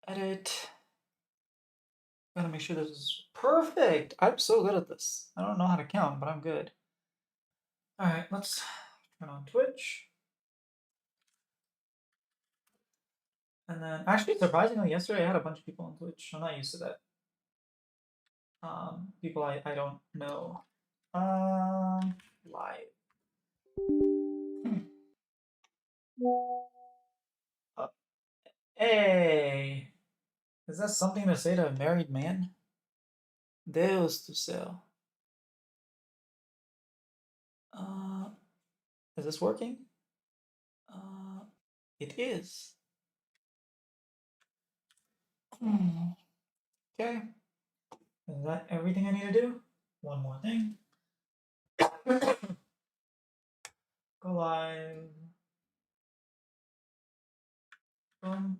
Edit. Gotta make sure this is perfect. I'm so good at this. I don't know how to count, but I'm good. Alright, let's turn on Twitch. And then, actually, surprisingly, yesterday I had a bunch of people on Twitch. I'm not used to that. People I don't know. Live. Uh, hey! Is that something to say to a married man? Deus do céu. Uh, is this working? It is. Okay. Is that everything I need to do? One more thing. Go live. Boom.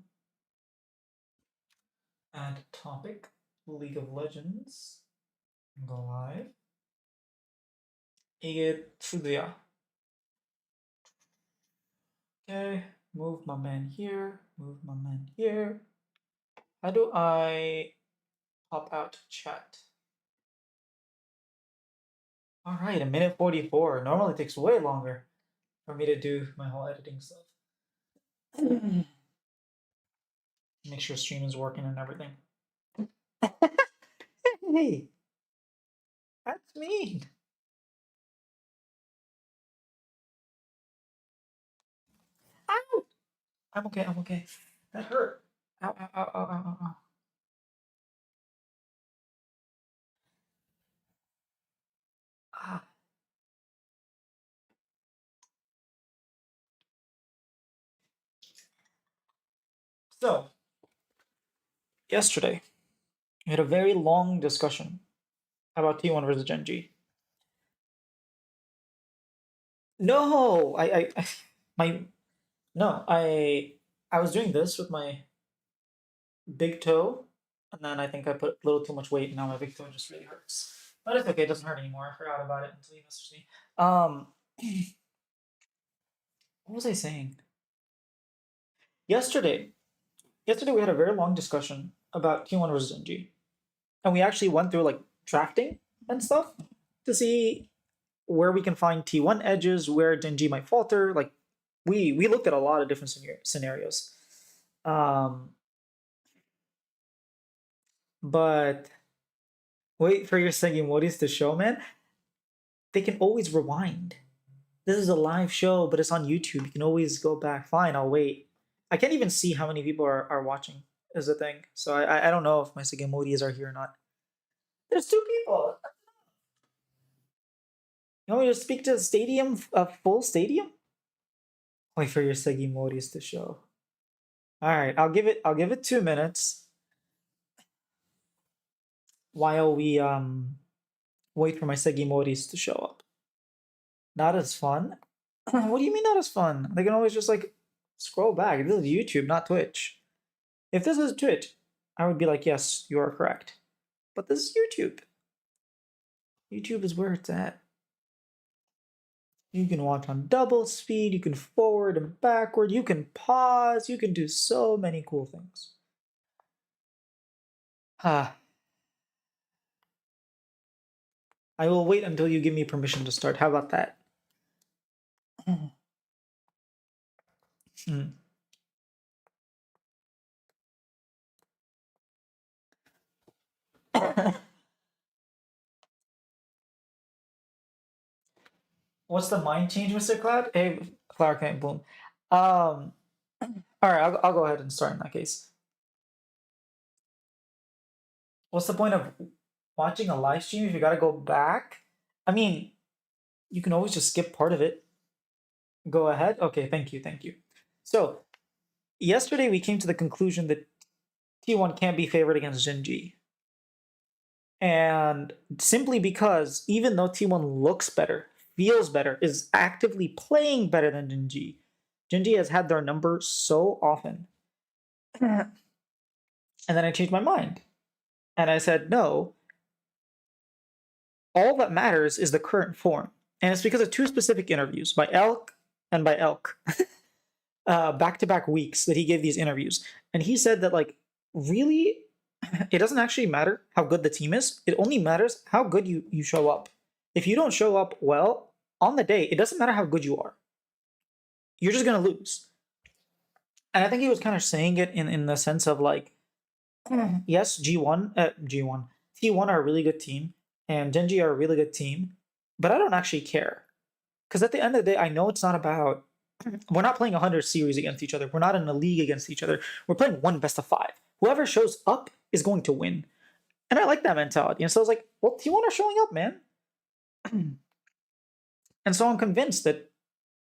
Add topic. League of Legends. Go live. Tsuya. Okay. Move my man here. Move my man here. How do I pop out chat? Alright, 1:44. Normally it takes way longer for me to do my whole editing stuff. Make sure stream is working and everything. Hey, that's mean. Ow! I'm okay, I'm okay. That hurt. Ow, ow, ow, ow, ow, ow, ow. Ah. So, yesterday, we had a very long discussion about T1 versus Gen.G. No, my, no, I was doing this with my big toe, and then I think I put a little too much weight, and now my big toe just really hurts. But it's okay, it doesn't hurt anymore. I forgot about it until you messaged me. What was I saying? Yesterday we had a very long discussion about T1 versus Gen.G. And we actually went through like drafting and stuff to see where we can find T1 edges, where Gen.G might falter. Like we looked at a lot of different scenarios. But wait for your Segimodis to show, man. They can always rewind. This is a live show, but it's on YouTube. You can always go back. Fine, I'll wait. I can't even see how many people are watching, is the thing. So I don't know if my Segimodis are here or not. There's 2 people. You want me to speak to the stadium, a full stadium? Wait for your Segimodis to show. All right, I'll give it 2 minutes while we wait for my Segimodis to show up. Not as fun? What do you mean not as fun? They can always just like scroll back. This is YouTube, not Twitch. If this is Twitch, I would be like, yes, you are correct. But this is YouTube. YouTube is where it's at. You can watch on double speed, you can forward and backward, you can pause, you can do so many cool things. I will wait until you give me permission to start. How about that? What's the mind change, Mr. Cloud? Hey, Clark and Bloom. All right, I'll go ahead and start in that case. What's the point of watching a live stream if you gotta go back? I mean, you can always just skip part of it. Go ahead. Okay, thank you, thank you. So, yesterday we came to the conclusion that T1 can't be favored against Gen.G. And simply because even though T1 looks better, feels better, is actively playing better than Gen.G, Gen.G has had their number so often. And then I changed my mind. And I said, no, all that matters is the current form. And it's because of 2 specific interviews by Elk and by Elk. Back-to-back weeks that he gave these interviews. And he said that, like, really, it doesn't actually matter how good the team is. It only matters how good you show up. If you don't show up well on the day, it doesn't matter how good you are. You're just gonna lose. And I think he was kind of saying it in the sense of like, yes, G1, T1 are a really good team, and Gen.G are a really good team, but I don't actually care. Because at the end of the day, I know it's not about, we're not playing 100 series against each other. We're not in a league against each other. We're playing one best of 5. Whoever shows up is going to win. And I like that mentality. And so I was like, well, T1 are showing up, man. And so I'm convinced that,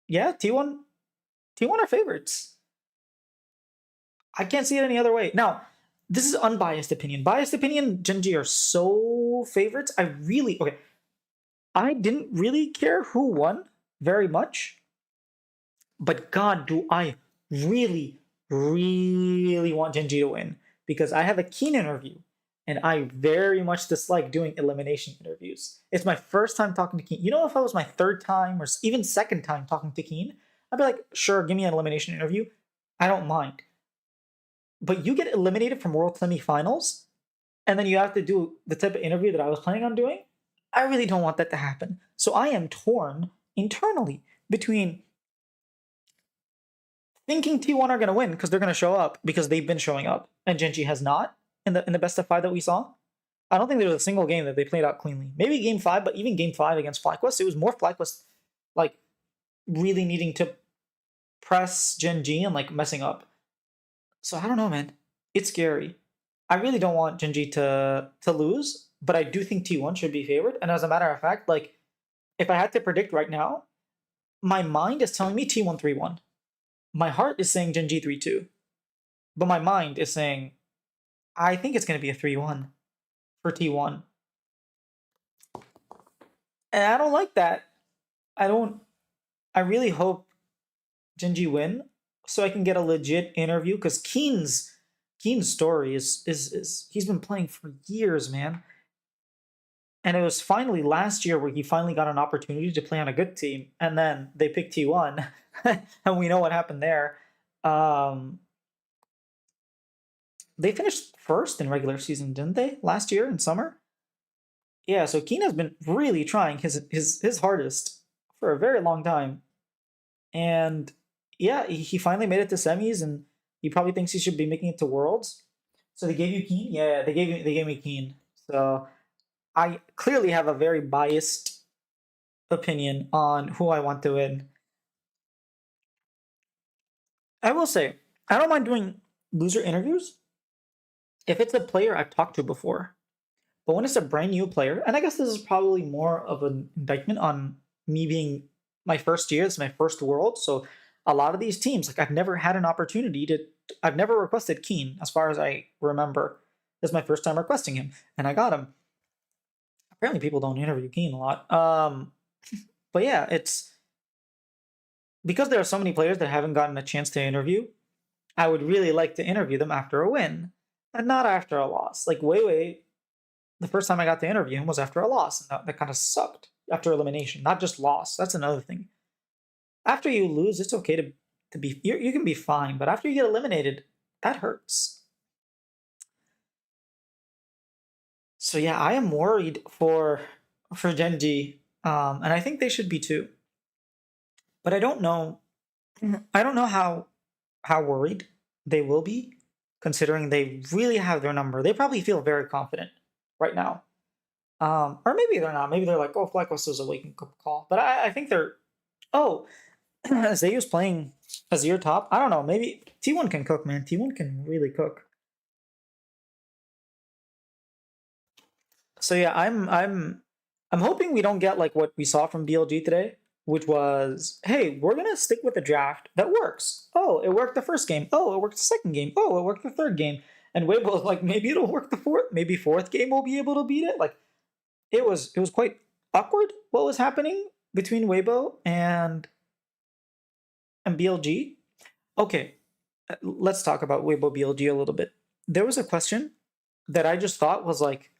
yeah, T1 are favorites. I can't see it any other way. Now, this is unbiased opinion. Biased opinion, Gen.G are so favorites. I didn't really care who won very much. But God, do I really, really want Gen.G to win. Because I have a Keen interview. And I very much dislike doing elimination interviews. It's my first time talking to Keen. You know, if I was my third time or even second time talking to Keen, I'd be like, sure, give me an elimination interview. I don't mind. But you get eliminated from World Semifinals, and then you have to do the type of interview that I was planning on doing. I really don't want that to happen. So I am torn internally between thinking T1 are going to win because they're going to show up because they've been showing up, and Gen.G has not in the best of 5 that we saw. I don't think there was a single game that they played out cleanly. Maybe game 5, but even game 5 against FlyQuest, it was more FlyQuest like really needing to press Gen.G and like messing up. So I don't know, man. It's scary. I really don't want Gen.G to lose, but I do think T1 should be favored. And as a matter of fact, like if I had to predict right now, my mind is telling me T1 3-1. My heart is saying Gen.G 3-2. But my mind is saying I think it's going to be a 3-1 for T1. And I don't like that. I really hope Gen.G win so I can get a legit interview because Keen's story is he's been playing for years, man. And it was finally last year where he finally got an opportunity to play on a good team, and then they picked T1, and we know what happened there. They finished first in regular season, didn't they? Last year in summer. Yeah, so Keen has been really trying his hardest for a very long time, and yeah, he finally made it to semis, and he probably thinks he should be making it to Worlds. So they gave you Keen? Yeah, they gave me Keen. So I clearly have a very biased opinion on who I want to win. I will say, I don't mind doing loser interviews if it's a player I've talked to before. But when it's a brand new player, and I guess this is probably more of an indictment on me being my first year, it's my first world. So a lot of these teams, like I've never had an opportunity I've never requested Keen as far as I remember. This is my first time requesting him, and I got him. Apparently people don't interview Keen a lot. But yeah, it's because there are so many players that haven't gotten a chance to interview. I would really like to interview them after a win, and not after a loss. Like Wei, the first time I got to interview him was after a loss, and that kind of sucked after elimination, not just loss. That's another thing. After you lose, it's okay to be you can be fine, but after you get eliminated, that hurts. So yeah, I am worried for Gen.G, and I think they should be too. But I don't know. I don't know how worried they will be, considering they really have their number. They probably feel very confident right now. Or maybe they're not. Maybe they're like, oh, FlyQuest is a wake-up call. But I think they're, oh, Zayu's playing Azir top. I don't know. Maybe T1 can cook, man. T1 can really cook. So yeah, I'm hoping we don't get like what we saw from BLG today, which was, hey, we're gonna stick with the draft that works. Oh, it worked the first game. Oh, it worked the second game. Oh, it worked the third game. And Weibo's like, maybe it'll work the fourth. Maybe fourth game we'll be able to beat it. Like, it was quite awkward what was happening between Weibo and BLG. Okay, let's talk about Weibo BLG a little bit. There was a question that I just thought was like,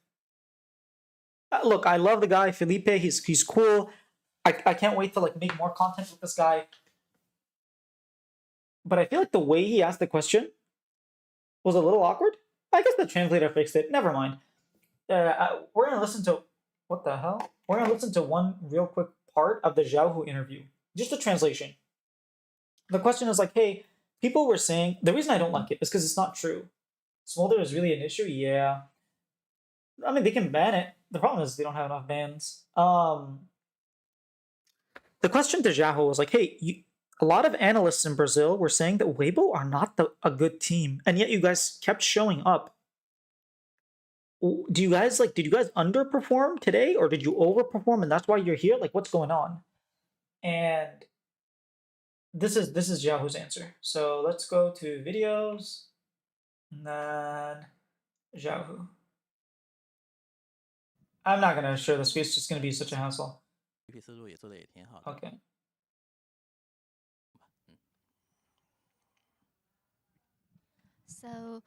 look, I love the guy Felipe. He's cool. I can't wait to like make more content with this guy. But I feel like the way he asked the question was a little awkward. I guess the translator fixed it. Never mind. We're gonna listen to what the hell? We're gonna listen to one real quick part of the Xiaohu interview. Just a translation. The question is like, hey, people were saying the reason I don't like it is because it's not true. Smolder is really an issue. Yeah, I mean they can ban it. The problem is they don't have enough bans. The question to Xiaohu was like, hey, a lot of analysts in Brazil were saying that Weibo are not a good team, and yet you guys kept showing up. Do you guys did you guys underperform today, or did you overperform, and that's why you're here? Like, what's going on? And this is Yahoo's answer. So let's go to videos, and then Yahoo. I'm not gonna share the speech; it's just gonna be such a hassle. Okay. So,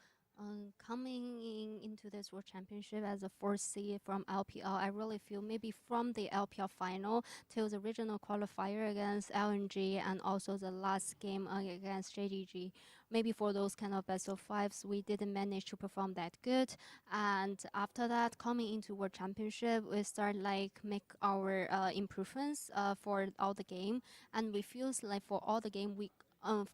coming into this World Championship as a fourth seed from LPL, I really feel maybe from the LPL final till the regional qualifier against Gen.G and also the last game against Gen.G, maybe for those kind of best of fives, we didn't manage to perform that good. And after that, coming into World Championship, we start make our improvements for all the game, and we feels like for all the game we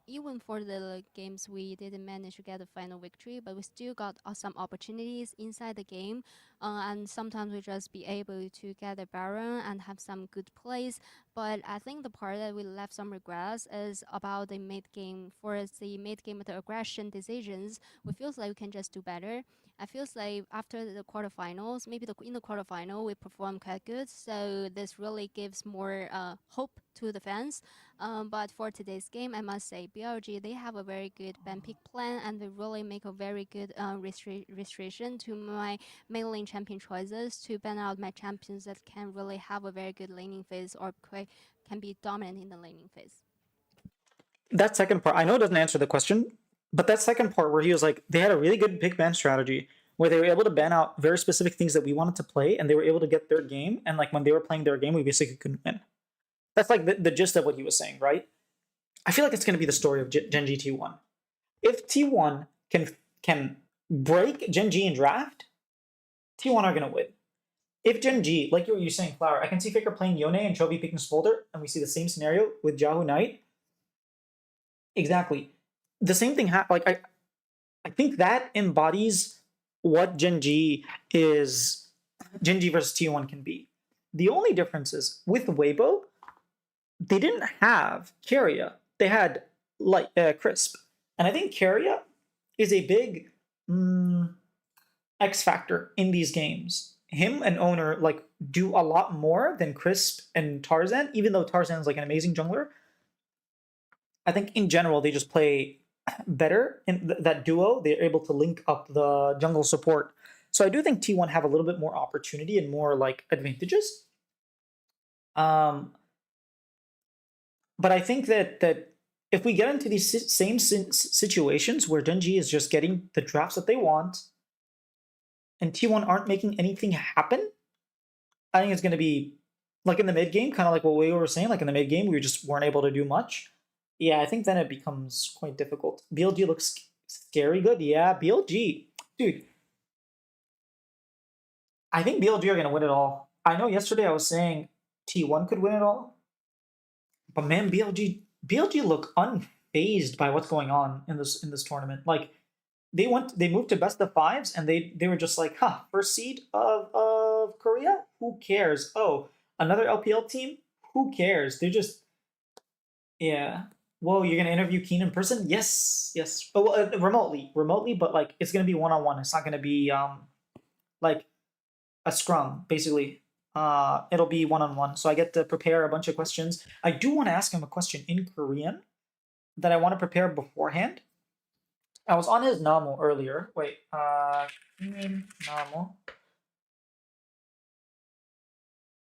even for the games we didn't manage to get the final victory, but we still got some opportunities inside the game, and sometimes we just be able to get a Baron and have some good plays. But I think the part that we left some regrets is about the mid game. For the mid game with the aggression decisions, we feels like we can just do better. I feels like after the quarterfinals, maybe in the quarterfinal we perform quite good, so this really gives more hope to the fans. But for today's game, I must say BLG they have a very good ban pick plan, and they really make a very good restriction to my main lane champion choices to ban out my champions that can really have a very good laning phase or can be dominant in the laning phase. That second part, I know it doesn't answer the question, but that second part where he was like, they had a really good pick ban strategy where they were able to ban out very specific things that we wanted to play, and they were able to get their game. And like when they were playing their game, we basically couldn't win. That's like the gist of what he was saying, right? I feel like it's going to be the story of Gen.G T1. If T1 can break Gen.G in draft, T1 are going to win. If Gen.G, like you're saying, Flower, I can see Faker playing Yone and Chovy picking Smolder, and we see the same scenario with Yahoo Knight. Exactly. The same thing happened. Like I think that embodies what Gen.G is. Gen.G versus T1 can be. The only difference is with Weibo, they didn't have Keria. They had Crisp, and I think Keria is a big X factor in these games. Him and Owner do a lot more than Crisp and Tarzan, even though Tarzan is like an amazing jungler. I think in general they just play better in that duo. They're able to link up the jungle support. So I do think T1 have a little bit more opportunity and more advantages. But I think that if we get into these same situations where Gen.G is just getting the drafts that they want and T1 aren't making anything happen, I think it's going to be like in the mid game, kind of like what we were saying, like in the mid game, we just weren't able to do much. Yeah, I think then it becomes quite difficult. BLG looks scary good. Yeah, BLG. Dude, I think BLG are going to win it all. I know yesterday I was saying T1 could win it all. But man, BLG look unfazed by what's going on in this tournament. Like they moved to best of fives, and they were just like, huh, first seed of Korea? Who cares? Oh, another LPL team? Who cares? They're just yeah. Whoa, you're gonna interview Keen in person? Yes, yes. Oh, well, remotely, but like it's gonna be one-on-one. It's not gonna be like a scrum, basically. It'll be one-on-one, so I get to prepare a bunch of questions. I do want to ask him a question in Korean that I want to prepare beforehand. I was on his Namo earlier. Wait, Namo.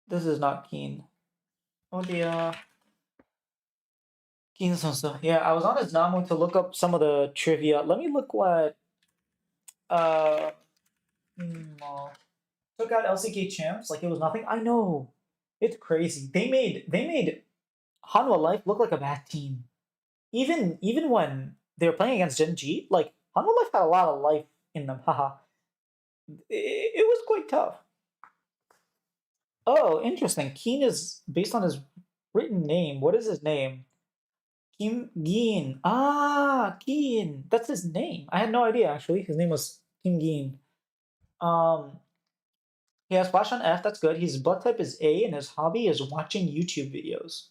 This is not Keen. Oh dear. Keen Sonso. Yeah, I was on his Namo to look up some of the trivia. Let me look what took out LCK champs like it was nothing. I know. It's crazy. They made Hanwha Life look like a bad team. Even when they were playing against Gen.G, like Hanwha Life had a lot of life in them. Haha. It was quite tough. Oh, interesting. Keen is based on his written name. What is his name? Kim Gin. Ah, Keen. That's his name. I had no idea actually. His name was Kim Gin. Um, he has Flash on F. That's good. His blood type is A, and his hobby is watching YouTube videos.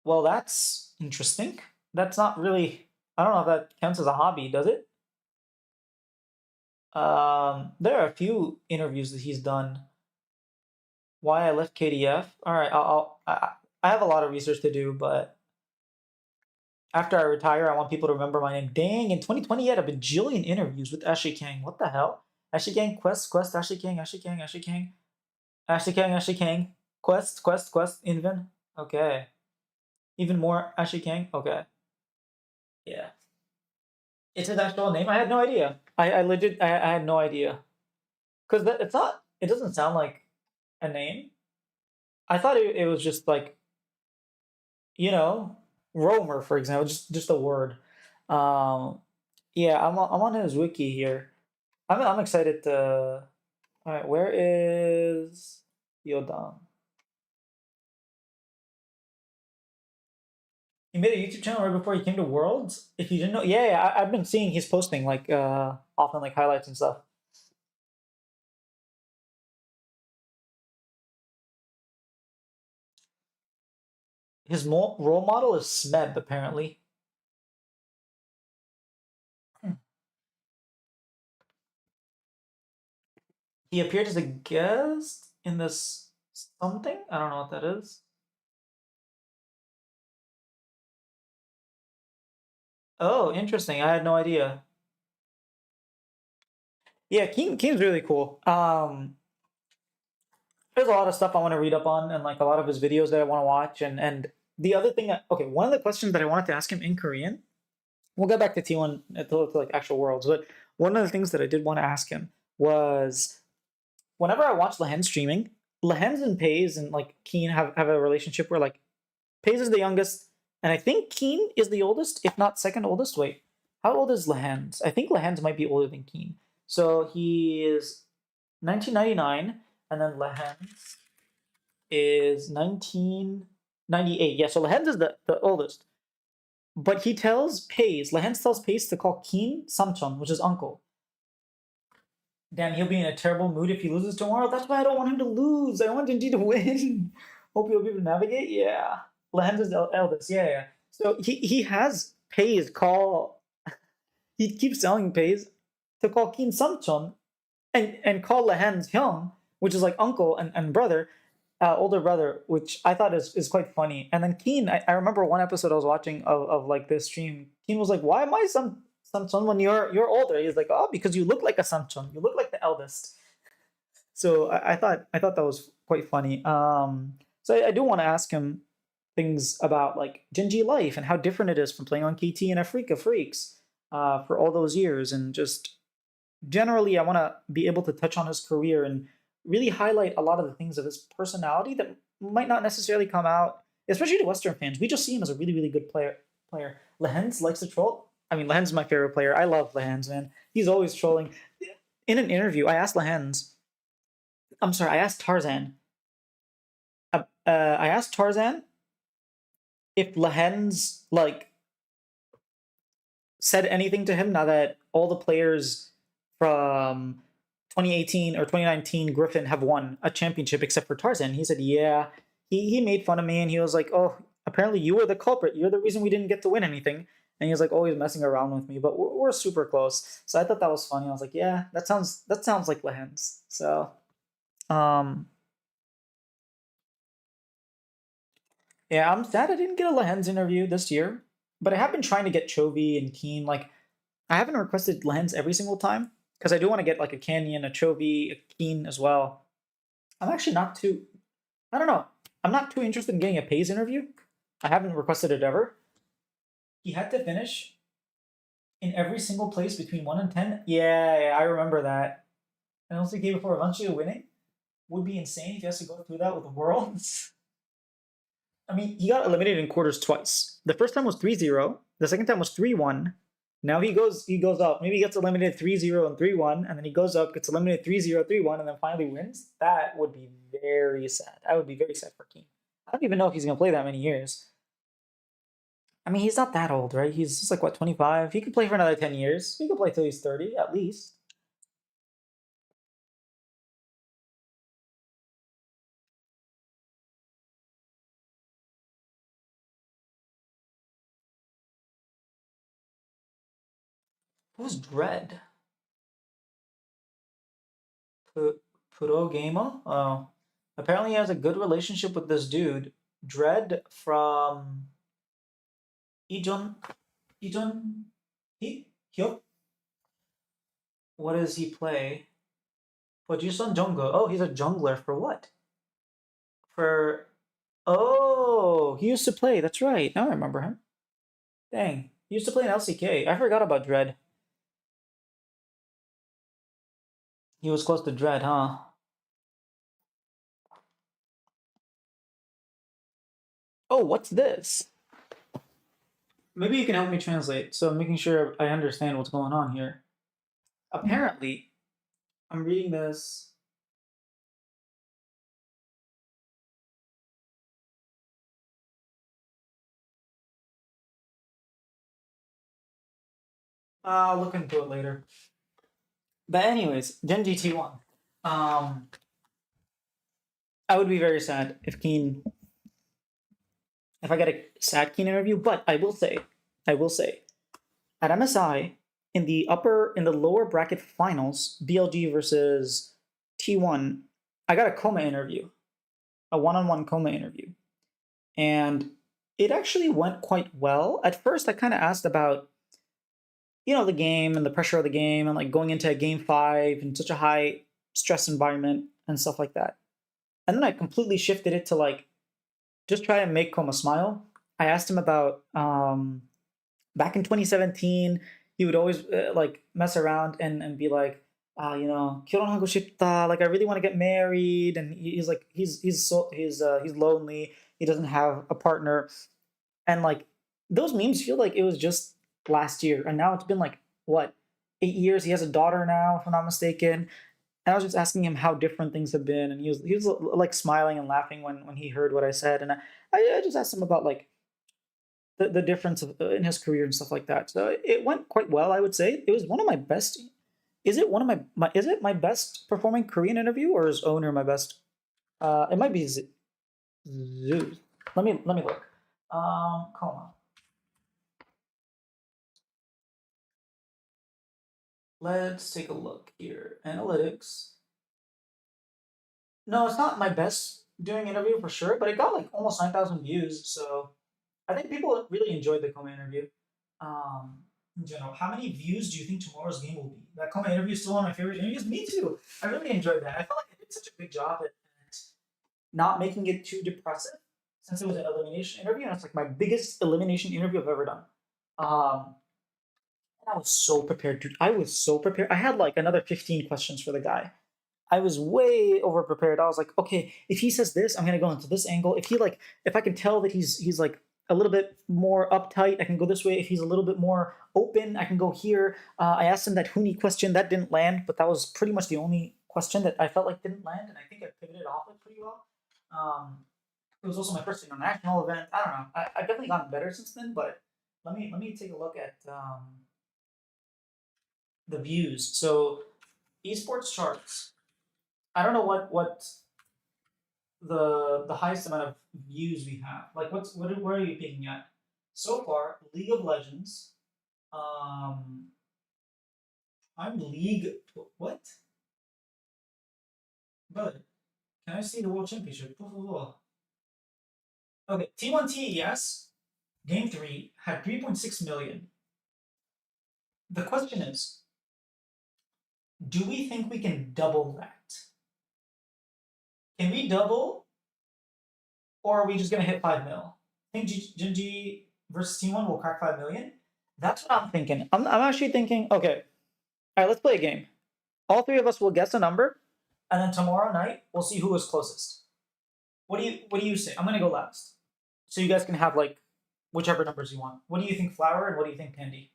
Well, that's interesting. That's not really. I don't know if that counts as a hobby, does it? There are a few interviews that he's done. Why I left KDF. All right, I have a lot of research to do, but after I retire, I want people to remember my name. Dang, in 2020, he had a bajillion interviews with Ashley Kang. What the hell? Ashley Kang, Quest, Ashley Kang, Ashley Kang, Ashley Kang, Ashley Kang, Ashley Kang, Quest, Invin. Okay. Even more Ashley Kang. Okay. Yeah. It's his actual name. I had no idea. I legit, I had no idea. Because it's not, it doesn't sound like a name. I thought it was just like, you know, roamer, for example, just a word. Um, yeah, I'm on his wiki here. I'm excited to. All right, where is Yodam? He made a YouTube channel right before he came to Worlds. If you didn't know, yeah, I've been seeing he's posting like often like highlights and stuff. His role model is Smeb apparently. He appeared as a guest in this something. I don't know what that is. Oh, interesting. I had no idea. Yeah, Keen's really cool. There's a lot of stuff I want to read up on, and like a lot of his videos that I want to watch. And the other thing, okay, one of the questions that I wanted to ask him in Korean. We'll get back to T1 to like actual worlds, but one of the things that I did want to ask him was whenever I watch Lehen streaming, Lehen's and Pays and like Keen have a relationship where like Pays is the youngest, and I think Keen is the oldest, if not second oldest. Wait, how old is Lehen's? I think Lehen's might be older than Keen. So he is 1999, and then Lehen's is 1998. Yeah, so Lehen's is the oldest. But he tells Pays, Lehens tells Pays to call Keen Samchon, which is uncle. Damn, he'll be in a terrible mood if he loses tomorrow. That's why I don't want him to lose. I want Gen.G to win. Hope he'll be able to navigate. Yeah. Lehens is the eldest. Yeah. So he has Pays call. He keeps telling Pays to call Keen Samchon and call Lehens Hyung, which is like uncle and brother, older brother, which I thought is quite funny. And then Keen, I remember one episode I was watching of like this stream. Keen was like, "Why am I Samchon when you're older?" He's like, "Oh, because you look like a Samchon. You look like the eldest." So I thought that was quite funny. So I do want to ask him things about like Gen.G life and how different it is from playing on KT and Africa Freaks for all those years, and just generally, I want to be able to touch on his career and really highlight a lot of the things of his personality that might not necessarily come out, especially to Western fans. We just see him as a really, really good player. Lehens likes to troll. I mean, Lehens is my favorite player. I love Lehens, man. He's always trolling. In an interview, I asked Lehens. I'm sorry, I asked Tarzan. I asked Tarzan if Lehens like said anything to him now that all the players from 2018 or 2019 Griffin have won a championship except for Tarzan. He said, yeah. He made fun of me and he was like, oh, apparently you were the culprit. You're the reason we didn't get to win anything. And he was like always messing around with me, but we're super close. So I thought that was funny. I was like, yeah, that sounds like Lehens. So um yeah, I'm sad I didn't get a Lehens interview this year, but I have been trying to get Chovy and Keen. Like I haven't requested Lehens every single time because I do want to get like a Canyon, a Chovy, a Keen as well. I'm actually not too. I don't know. I'm not too interested in getting a Pays interview. I haven't requested it ever. He had to finish in every single place between 1 and 10. Yeah, I remember that. And also gave before eventually winning would be insane if he has to go through that with the Worlds. I mean, he got eliminated in quarters twice. The first time was 3-0. The second time was 3-1. Now he goes up. Maybe he gets eliminated 3-0 and 3-1, and then he goes up, gets eliminated 3-0, 3-1, and then finally wins. That would be very sad. I would be very sad for Keen. I don't even know if he's gonna play that many years. I mean, he's not that old, right? He's just like what, 25? He could play for another 10 years. He could play till he's 30 at least. Who's Dread? Pro gamer? Oh, apparently he has a good relationship with this dude, Dread from Ijon. Ijon? He? Hyuk? What does he play? Fujisan Jungle. Oh, he's a jungler for what? For oh, he used to play. That's right. Now I remember him. Dang, he used to play in LCK. I forgot about Dread. He was close to Dread, huh? Oh, what's this? Maybe you can help me translate. So I'm making sure I understand what's going on here. Apparently, I'm reading this. I'll look into it later. But anyways, Gen.G T1. Um, I would be very sad if I get a sad Keen interview. But I will say, at MSI in the lower bracket finals, BLG versus T1, I got a Coma interview, a one-on-one Coma interview, and it actually went quite well. At first, I kind of asked about the game and the pressure of the game and like going into a game 5 in such a high stress environment and stuff like that. And then I completely shifted it to like just try and make Coma smile. I asked him about back in 2017, he would always like mess around and be like, 결혼하고 싶다. Like I really want to get married, and he's like he's lonely. He doesn't have a partner, and like those memes feel like it was just last year, and now it's been like what 8 years. He has a daughter now, if I'm not mistaken. And I was just asking him how different things have been, and he was like smiling and laughing when he heard what I said, and I just asked him about like the difference in his career and stuff like that. So it went quite well, I would say. It was one of my best. Is it one of is it my best performing Korean interview, or is Owner my best? It might be Zeus. Let me look. Coma. Let's take a look here. Analytics. No, it's not my best doing interview for sure, but it got like almost 9,000 views. So I think people really enjoyed the Coma interview. In general, how many views do you think tomorrow's game will be? That Coma interview is still one of my favorite interviews. Me too. I really enjoyed that. I felt like I did such a good job at not making it too depressive, since it was an elimination interview, and it's like my biggest elimination interview I've ever done. And I was so prepared, dude. I was so prepared. I had like another 15 questions for the guy. I was way over prepared. I was like, okay, if he says this, I'm gonna go into this angle. If I can tell that he's like a little bit more uptight, I can go this way. If he's a little bit more open, I can go here. I asked him that Huni question that didn't land, but that was pretty much the only question that I felt like didn't land, and I think I pivoted off it pretty well. Um, it was also my first international event. I don't know. I've definitely gotten better since then, but let me take a look at the views. So esports charts. I don't know what the highest amount of views we have. Like where are you picking at? So far, League of Legends. Um, I'm League. What? Brother, can I see the World Championship? Okay, T1 TES Game 3 had 3.6 million. The question is, do we think we can double that? Can we double, or are we just gonna hit 5 mil? Think Gen.G versus T1 will crack 5 million? That's what I'm thinking. I'm actually thinking, okay, all right, let's play a game. All three of us will guess a number, and then tomorrow night we'll see who is closest. What do you say? I'm gonna go last, so you guys can have like whichever numbers you want. What do you think, Flower, and what do you think, Candy?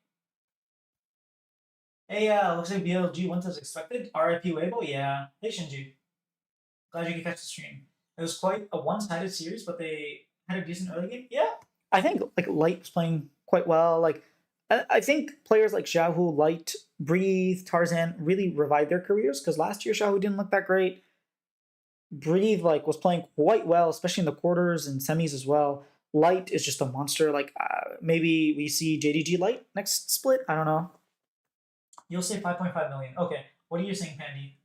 Hey, looks like BLG went as expected. RIP Weibo, yeah. Hey, Shinji. Glad you could catch the stream. It was quite a one-sided series, but they had a decent early game. Yeah, I think like Light was playing quite well. Like, I think players like Xiaohu, Light, Breathe, Tarzan really revived their careers because last year Xiaohu didn't look that great. Breathe like was playing quite well, especially in the quarters and semis as well. Light is just a monster. Like maybe we see JDG Light next split. I don't know. You'll say 5.5 million. Okay, what are you saying, Pandy?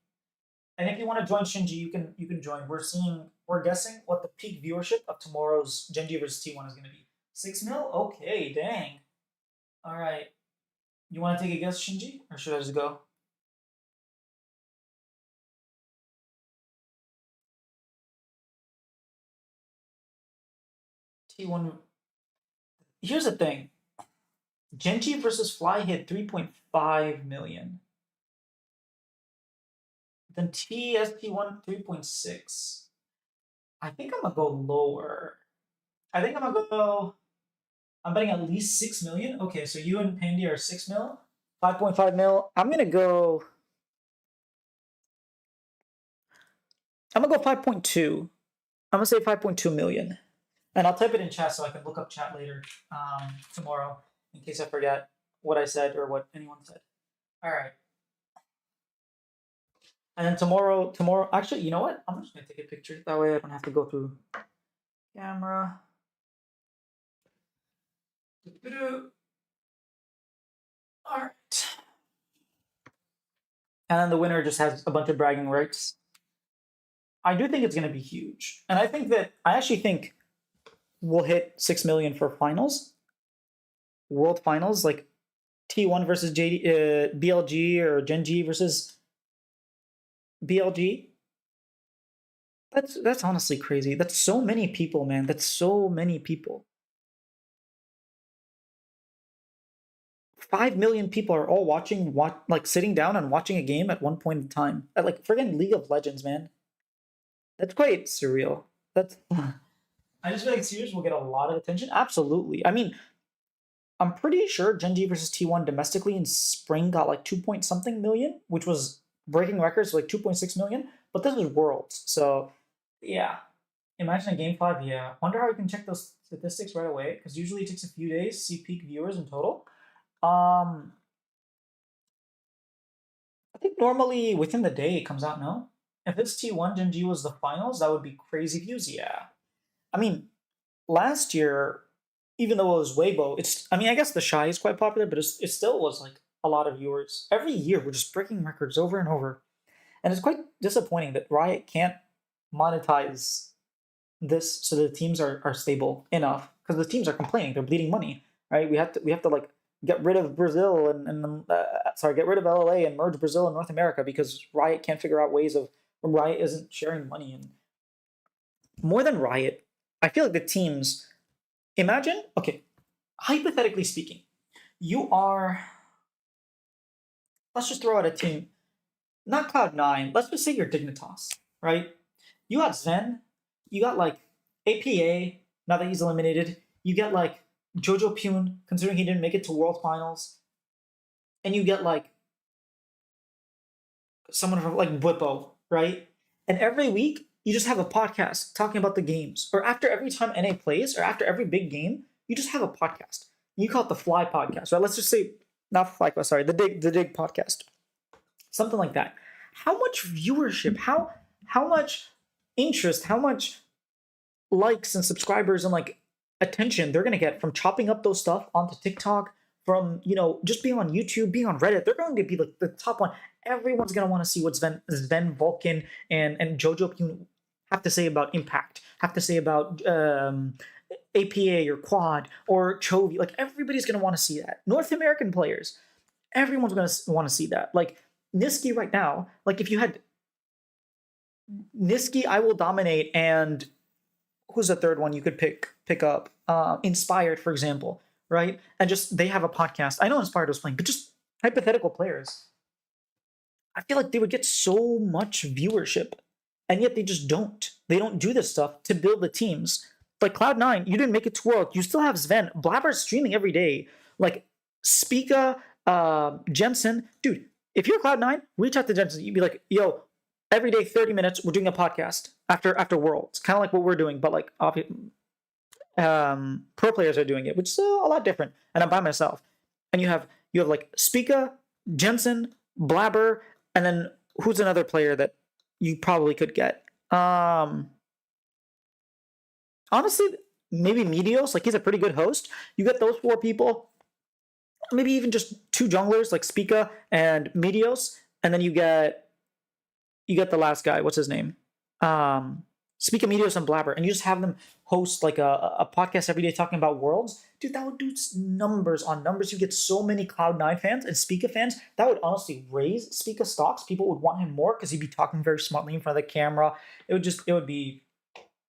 And if you want to join Shinji, you can join. We're guessing what the peak viewership of tomorrow's Gen.G versus T1 is going to be. 6 mil? Okay, dang. All right. You want to take a guess, Shinji, or should I just go? T1. Here's the thing. Gen.G versus Fly hit 3.5 million. Then TST1 3.6. I think I'm gonna go lower. I think I'm gonna go. I'm betting at least 6 million. Okay, so you and Pandy are 6 mil, 5.5 mil. I'm gonna go. I'm gonna go 5.2. I'm gonna say 5.2 million, and I'll type it in chat so I can look up chat later tomorrow in case I forget what I said or what anyone said. All right, and then tomorrow. Actually, you know what? I'm just gonna take a picture. That way I don't have to go through camera. All right, and then the winner just has a bunch of bragging rights. I do think it's gonna be huge, and I actually think we'll hit 6 million for finals, world finals, like T1 versus BLG or Gen.G versus BLG. That's honestly crazy. That's so many people, man. That's so many people. 5 million people are all watching, like sitting down and watching a game at one point in time. At like friggin' League of Legends, man. That's quite surreal. That's. I just feel like series will get a lot of attention. Absolutely. I mean, I'm pretty sure Gen.G versus T1 domestically in spring got like 2 point something million, which was breaking records, like 2.6 million. But this was Worlds, so yeah. Imagine a game 5. Yeah, wonder how we can check those statistics right away because usually it takes a few days to see peak viewers in total. I think normally within the day it comes out. No, if it's T1 Gen.G was the finals, that would be crazy views. Yeah, I mean last year, even though it was Weibo, it's I mean I guess the Shy is quite popular, but it still was like a lot of viewers. Every year we're just breaking records over and over, and it's quite disappointing that Riot can't monetize this so the teams are stable enough because the teams are complaining they're bleeding money, right? We have to like get rid of Brazil and sorry, get rid of LLA and merge Brazil and North America because Riot can't figure out ways of Riot isn't sharing money. And more than Riot, I feel like the teams imagine, okay, hypothetically speaking, you are, let's just throw out a team, not Cloud9, let's just say you're Dignitas, right? You got Zen, you got like APA, now that he's eliminated, you get like Jojo Pune, considering he didn't make it to World Finals, and you get like someone from like Whippo, right? And every week you just have a podcast talking about the games. Or after every time NA plays, or after every big game, you just have a podcast. You call it the Fly Podcast, right? Let's just say not Fly, sorry, the Dig Podcast. Something like that. How much viewership, how much interest, how much likes and subscribers and like attention they're gonna get from chopping up those stuff onto TikTok, from just being on YouTube, being on Reddit. They're going to be like the top one. Everyone's gonna want to see what Sven Vulcan and Jojo Pune have to say about Impact, have to say about APA or Quad or Chovy. Like everybody's gonna want to see that. North American players, everyone's gonna want to see that. Like Niski right now, like if you had Niski, I Will Dominate, and who's the third one you could pick up? Inspired, for example, right? And just they have a podcast. I know Inspired was playing, but just hypothetical players. I feel like they would get so much viewership, and yet they just don't. They don't do this stuff to build the teams. Like Cloud9, you didn't make it to World. You still have Sven. Blabber's streaming every day. Like Spica, Jensen, dude, if you're Cloud9, reach out to Jensen. You'd be like, yo, every day, 30 minutes, we're doing a podcast after Worlds. Kind of like what we're doing, but like pro players are doing it, which is a lot different. And I'm by myself. And you have like Spica, Jensen, Blabber, and then who's another player that you probably could get? Honestly, maybe Meteos. Like he's a pretty good host. You get those 4 people. Maybe even just 2 junglers like Spica and Meteos, and then you get the last guy. What's his name? Spica, Meteos, and Blabber, and you just have them host like a podcast every day talking about Worlds. Dude, that would do numbers on numbers. You get so many Cloud9 fans and Spica fans. That would honestly raise Spica stocks. People would want him more because he'd be talking very smartly in front of the camera. It would be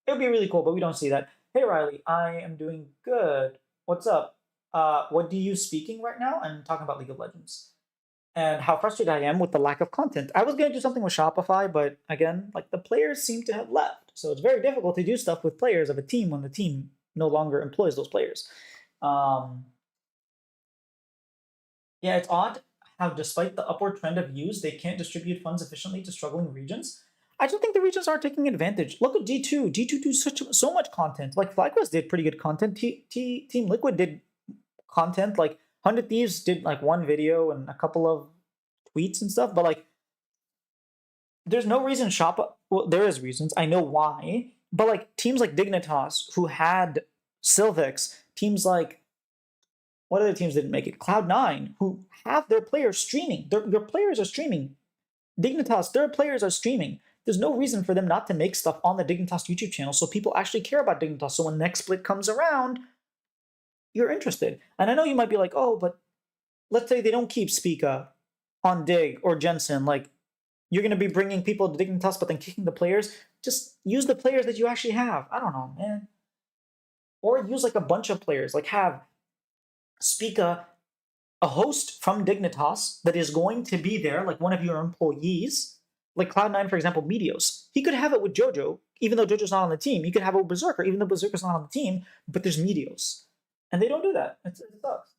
really cool, but we don't see that. Hey Riley, I am doing good. What's up? What do you speaking right now? I'm talking about League of Legends and how frustrated I am with the lack of content. I was going to do something with Shopify, but again, like the players seem to have left. So it's very difficult to do stuff with players of a team when the team no longer employs those players. Yeah, it's odd how despite the upward trend of views, they can't distribute funds efficiently to struggling regions. I don't think the regions are taking advantage. Look at G2. G2 do so much content. Like FlyQuest did pretty good content. Team Liquid did content. Like 100 Thieves did like 1 video and a couple of tweets and stuff. But like, there's no reason well, there is reasons. I know why. But like teams like Dignitas, who had Sylvex, teams like what other teams didn't make it? Cloud9, who have their players streaming. Their players are streaming. Dignitas, their players are streaming. There's no reason for them not to make stuff on the Dignitas YouTube channel so people actually care about Dignitas. So when next split comes around, you're interested. And I know you might be like, oh, but let's say they don't keep Spica on Dig or Jensen. Like, you're going to be bringing people to Dignitas but then kicking the players. Just use the players that you actually have. I don't know, man. Or use like a bunch of players. Like have Spica, a host from Dignitas that is going to be there, like one of your employees, like Cloud9, for example, Meteos. He could have it with Jojo, even though Jojo's not on the team. You could have it with Berserker, even though Berserker's not on the team, but there's Meteos. And they don't do that. It sucks.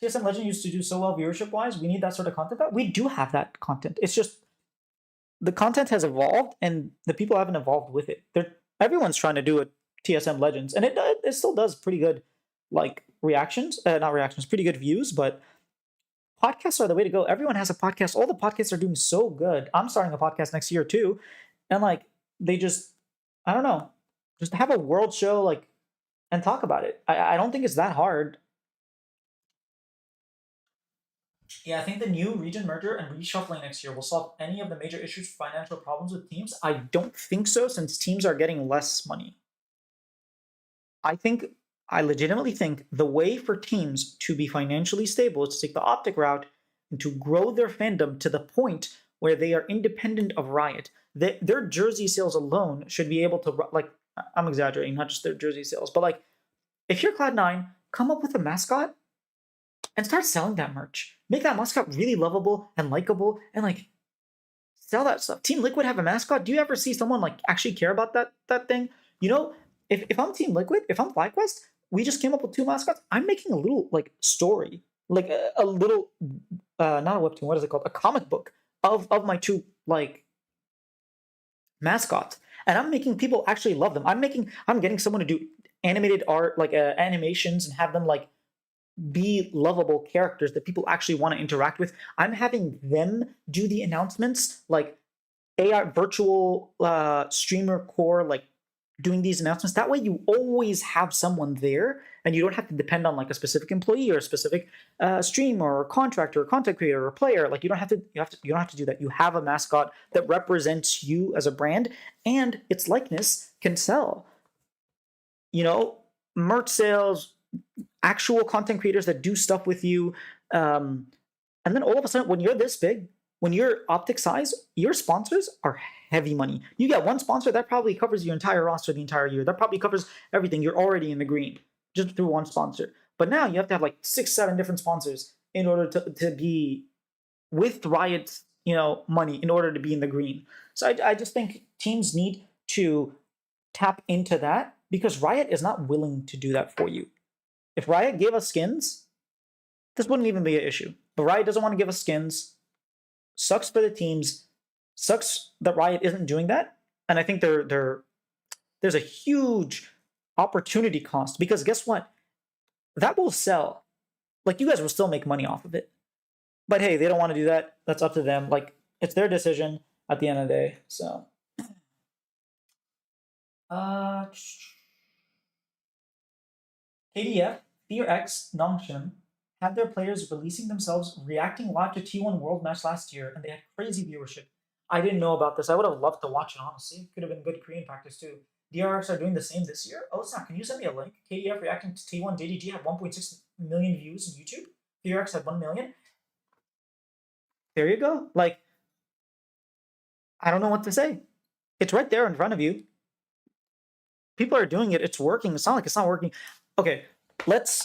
TSM Legend used to do so well viewership-wise. We need that sort of content. But we do have that content. It's just the content has evolved, and the people haven't evolved with it. Everyone's trying to do a TSM Legends, and it still does pretty good, like not reactions, pretty good views. But podcasts are the way to go. Everyone has a podcast. All the podcasts are doing so good. I'm starting a podcast next year too, and like they just, I don't know, just have a world show like and talk about it. I don't think it's that hard. Yeah, I think the new region merger and reshuffling next year will solve any of the major issues for financial problems with teams. I don't think so, since teams are getting less money. I legitimately think the way for teams to be financially stable is to take the Optic route and to grow their fandom to the point where they are independent of Riot. Their jersey sales alone should be able to, like, I'm exaggerating, not just their jersey sales, but like, if you're Cloud9, come up with a mascot and start selling that merch. Make that mascot really lovable and likable, and like sell that stuff. Team Liquid have a mascot. Do you ever see someone like actually care about that thing? You know, if I'm Team Liquid, if I'm FlyQuest, we just came up with 2 mascots. I'm making a little like story, like a little not a webtoon. What is it called? A comic book of my 2 like mascots, and I'm making people actually love them. I'm getting someone to do animated art, like animations, and have them like be lovable characters that people actually want to interact with. I'm having them do the announcements, like AI virtual streamer core, like doing these announcements. That way you always have someone there and you don't have to depend on like a specific employee or a specific streamer or contractor or content creator or player. Like you don't have to do that. You have a mascot that represents you as a brand, and its likeness can sell. You know, merch sales, actual content creators that do stuff with you. And then all of a sudden, when you're this big, when you're Optic size, your sponsors are heavy money. You get one sponsor, that probably covers your entire roster the entire year. That probably covers everything. You're already in the green just through one sponsor. But now you have to have like 6, 7 different sponsors in order to be with Riot's, money in order to be in the green. So I just think teams need to tap into that, because Riot is not willing to do that for you. If Riot gave us skins, this wouldn't even be an issue. But Riot doesn't want to give us skins. Sucks for the teams. Sucks that Riot isn't doing that. And I think there's a huge opportunity cost, because guess what? That will sell. Like, you guys will still make money off of it. But hey, they don't want to do that. That's up to them. Like, it's their decision at the end of the day. So KDF, Fear X, Nongshim had their players releasing themselves reacting live to T1 World Match last year, and they had crazy viewership. I didn't know about this. I would have loved to watch it, honestly. Could have been good Korean practice too. DRX are doing the same this year. Oh, snap. Can you send me a link? KDF reacting to T1 JDG had 1.6 million views in YouTube. DRX had 1 million. There you go. Like, I don't know what to say. It's right there in front of you. People are doing it. It's working. It's not like it's not working. Okay,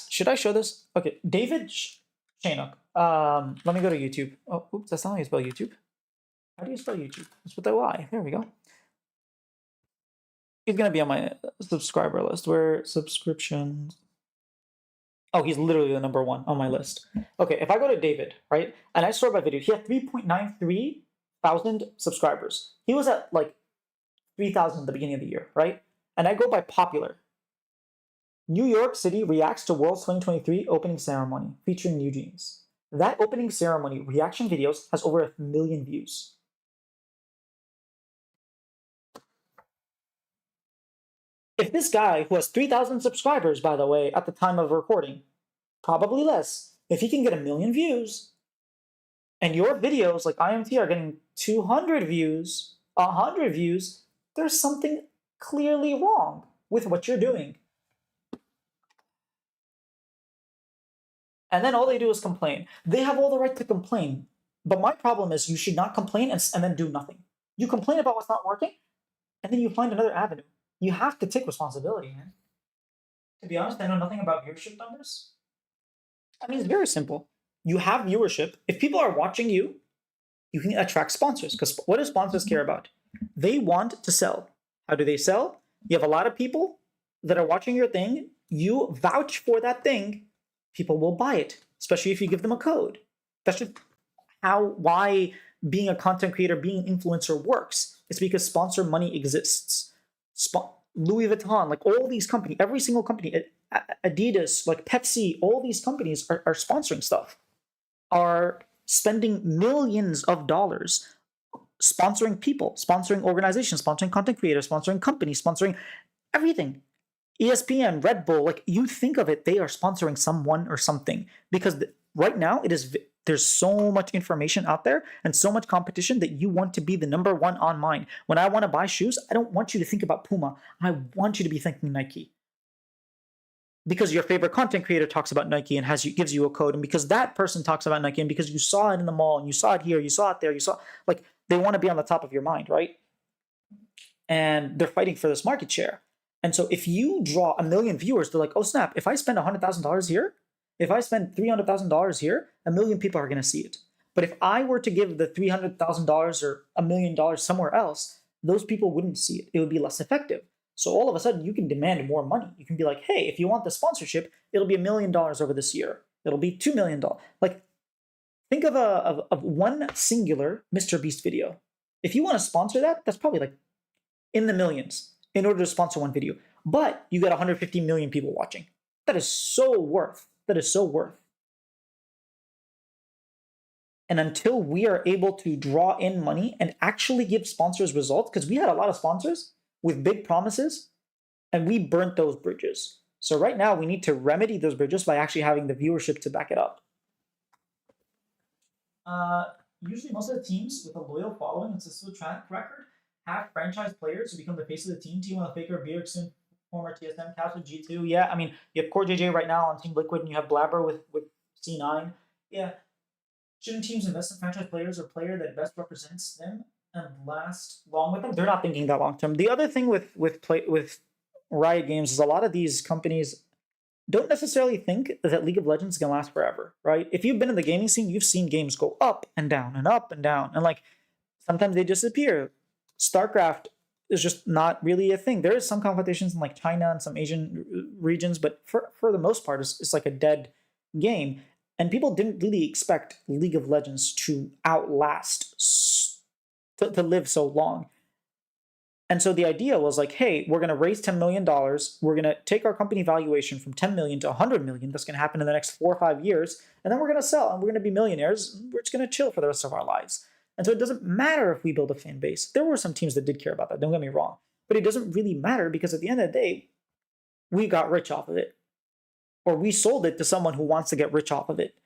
should I show this? Okay, David Shannock. Let me go to YouTube. Oh, oops, that's not how you spell YouTube. How do you spell YouTube? It's with a Y. There we go. He's gonna be on my subscriber list. Where subscriptions? Oh, he's literally the number 1 on my list. Okay, if I go to David, right, and I sort by video, he had 3.93 thousand subscribers. He was at like 3,000 at the beginning of the year, right? And I go by popular. New York City reacts to World's 2023 opening ceremony featuring New Jeans. That opening ceremony reaction videos has over 1 million views. If this guy, who has 3,000 subscribers, by the way, at the time of recording, probably less, if he can get 1 million views, and your videos like IMT are getting 200 views, 100 views, there's something clearly wrong with what you're doing. And then all they do is complain. They have all the right to complain. But my problem is you should not complain and then do nothing. You complain about what's not working, and then you find another avenue. You have to take responsibility, man. To be honest, I know nothing about viewership numbers. I mean, it's very simple. You have viewership. If people are watching you, you can attract sponsors. Because what do sponsors care about? They want to sell. How do they sell? You have a lot of people that are watching your thing. You vouch for that thing. People will buy it, especially if you give them a code. That's just why being a content creator, being an influencer works. It's because sponsor money exists. Louis Vuitton, like all these companies, every single company, Adidas, like Pepsi, all these companies are sponsoring stuff, are spending millions of dollars sponsoring people, sponsoring organizations, sponsoring content creators, sponsoring companies, sponsoring everything. ESPN, Red Bull, like you think of it, they are sponsoring someone or something, because right now there's so much information out there and so much competition that you want to be the number 1 on mind. When I want to buy shoes, I don't want you to think about Puma. I want you to be thinking Nike. Because your favorite content creator talks about Nike and gives you a code, and because that person talks about Nike, and because you saw it in the mall and you saw it here, you saw it there, like they want to be on the top of your mind, right? And they're fighting for this market share. And so if you draw 1 million viewers, they're like, oh snap, if I spend $100,000 here, if I spend $300,000 here, 1 million people are going to see it. But if I were to give the $300,000 or $1 million somewhere else, those people wouldn't see it. It would be less effective. So all of a sudden, you can demand more money. You can be like, hey, if you want the sponsorship, it'll be $1 million over this year. It'll be $2 million. Like, think of one singular Mr. Beast video. If you want to sponsor that, that's probably like in the millions in order to sponsor one video. But you got 150 million people watching. That is so worth. That is so worth. And until we are able to draw in money and actually give sponsors results, because we had a lot of sponsors with big promises, and we burnt those bridges. So right now, we need to remedy those bridges by actually having the viewership to back it up. Usually, most of the teams with a loyal following and successful track record have franchise players who become the face of the team. T1 Faker, Bjergsen, former TSM, Castle G2. Yeah, I mean, you have Core JJ right now on Team Liquid, and you have Blabber with C9. Yeah. Shouldn't teams invest in franchise players or player that best represents them and last long with them? They're not thinking that long term. The other thing with Riot Games is a lot of these companies don't necessarily think that League of Legends can last forever, right? If you've been in the gaming scene, you've seen games go up and down and up and down, and like sometimes they disappear. StarCraft is just not really a thing. There is some competitions in like China and some Asian regions, but for the most part, it's like a dead game. And people didn't really expect League of Legends to outlast, to live so long. And so the idea was like, hey, we're going to raise $10 million. We're going to take our company valuation from 10 million to 100 million. That's going to happen in the next 4 or 5 years. And then we're going to sell and we're going to be millionaires. We're just going to chill for the rest of our lives. And so it doesn't matter if we build a fan base. There were some teams that did care about that. Don't get me wrong. But it doesn't really matter because at the end of the day, we got rich off of it. Or we sold it to someone who wants to get rich off of it.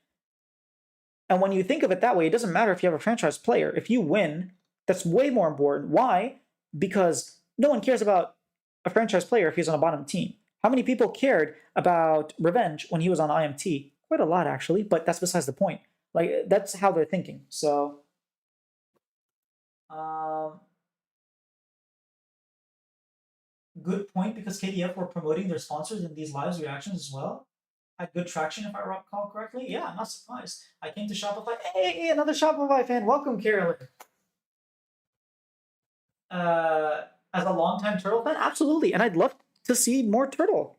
And when you think of it that way, it doesn't matter if you have a franchise player. If you win, that's way more important. Why? Because no one cares about a franchise player if he's on a bottom team. How many people cared about Revenge when he was on IMT? Quite a lot, actually, but that's besides the point. Like, that's how they're thinking. So, um, good point, because KDF were promoting their sponsors in these live reactions as well. Had good traction, if I recall correctly. Yeah, I'm not surprised. I came to Shopify. Hey, another Shopify fan. Welcome, Carolyn. Uh, as a longtime Turtle fan, absolutely, and I'd love to see more Turtle.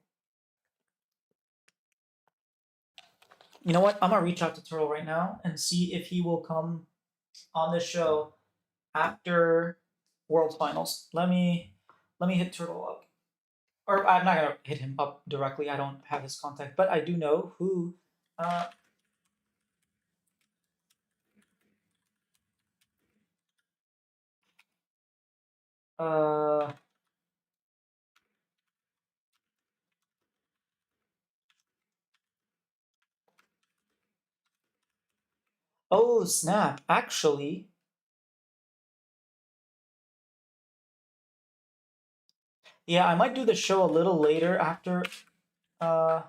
You know what? I'm gonna reach out to Turtle right now and see if he will come on this show after World Finals. Let me hit Turtle up, or I'm not gonna hit him up directly. I don't have his contact, but I do know who. Uh, uh, oh snap! Actually, yeah, I might do the show a little later after. Uh,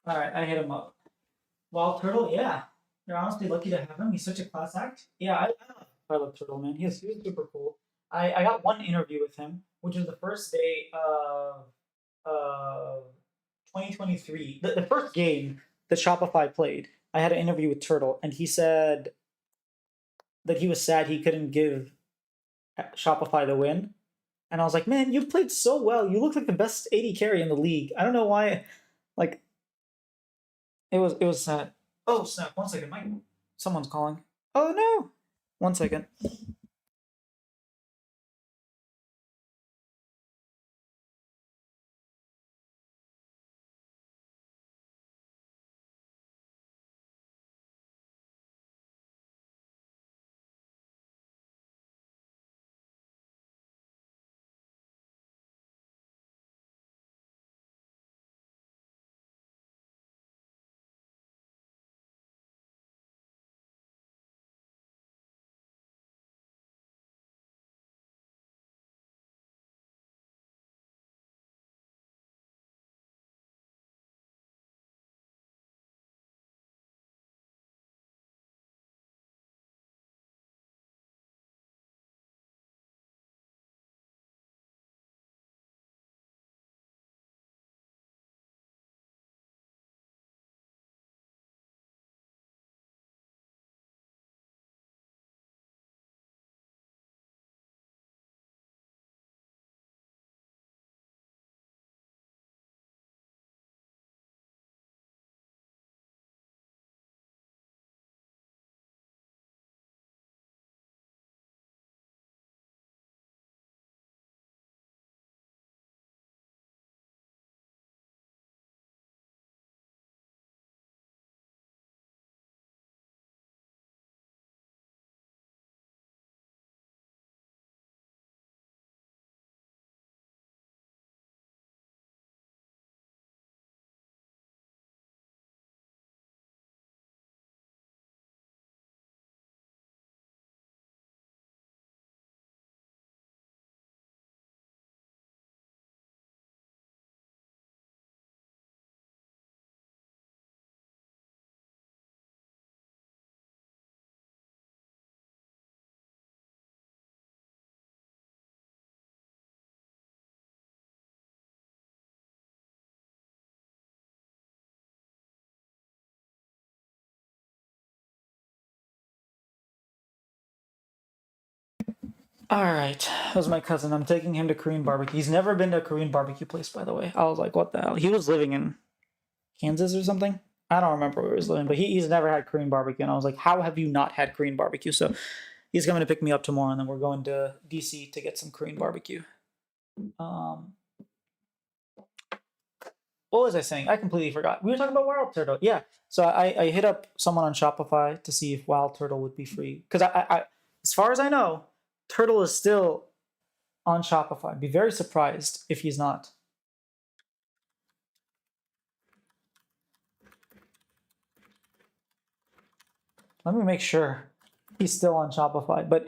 all right, I hit him up. Wild Turtle, yeah. You're honestly lucky to have him. He's such a class act. Yeah, I love Turtle, man. He's super cool. I got one interview with him, which was the first day of 2023. The first game that Shopify played, I had an interview with Turtle, and he said that he was sad he couldn't give Shopify the win. And I was like, man, you played so well. You look like the best AD carry in the league. I don't know why. Like, it was sad. Oh snap! 1 second, Mike. Someone's calling. Oh no! 1 second. All right, that was my cousin. I'm taking him to Korean barbecue. He's never been to a Korean barbecue place, by the way. I was like, what the hell? He was living in Kansas or something. I don't remember where he was living, but he's never had Korean barbecue. And I was like, how have you not had Korean barbecue? So he's coming to pick me up tomorrow, and then we're going to DC to get some Korean barbecue. Um, what was I saying? I completely forgot. We were talking about Wild Turtle. Yeah. So I hit up someone on Shopify to see if Wild Turtle would be free. Because as far as I know, Turtle is still on Shopify. I'd be very surprised if he's not. Let me make sure he's still on Shopify. But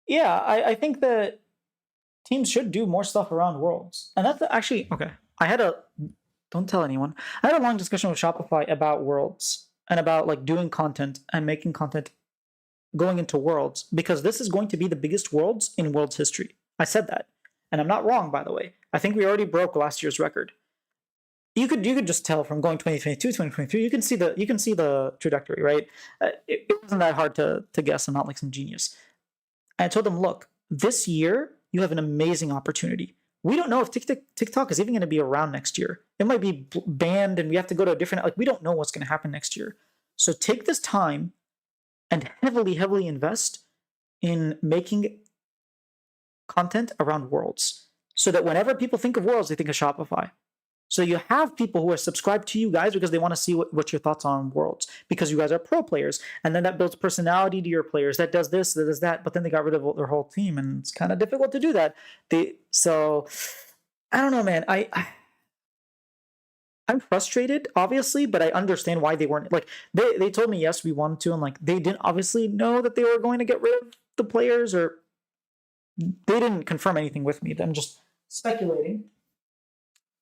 yeah, I think that teams should do more stuff around Worlds. And that's actually okay. I had a don't tell anyone. I had a long discussion with Shopify about Worlds and about like doing content and making content going into Worlds because this is going to be the biggest Worlds in Worlds history. I said that. And I'm not wrong, by the way. I think we already broke last year's record. You could just tell from going 2022 2023 you can see the trajectory, right? It wasn't that hard to guess. I'm not like some genius. And I told them, look, this year you have an amazing opportunity. We don't know if TikTok is even going to be around next year. It might be banned and we have to go to a different, like, we don't know what's going to happen next year. So take this time and heavily invest in making content around Worlds so that whenever people think of Worlds, they think of Shopify. So you have people who are subscribed to you guys because they want to see what your thoughts are on Worlds because you guys are pro players. And then that builds personality to your players. That does this, that does that. But then they got rid of their whole team, and it's kind of difficult to do that. So I don't know, man. I'm frustrated, obviously, but I understand why they weren't like they told me yes, we wanted to, and like they didn't obviously know that they were going to get rid of the players, or they didn't confirm anything with me. I'm just speculating.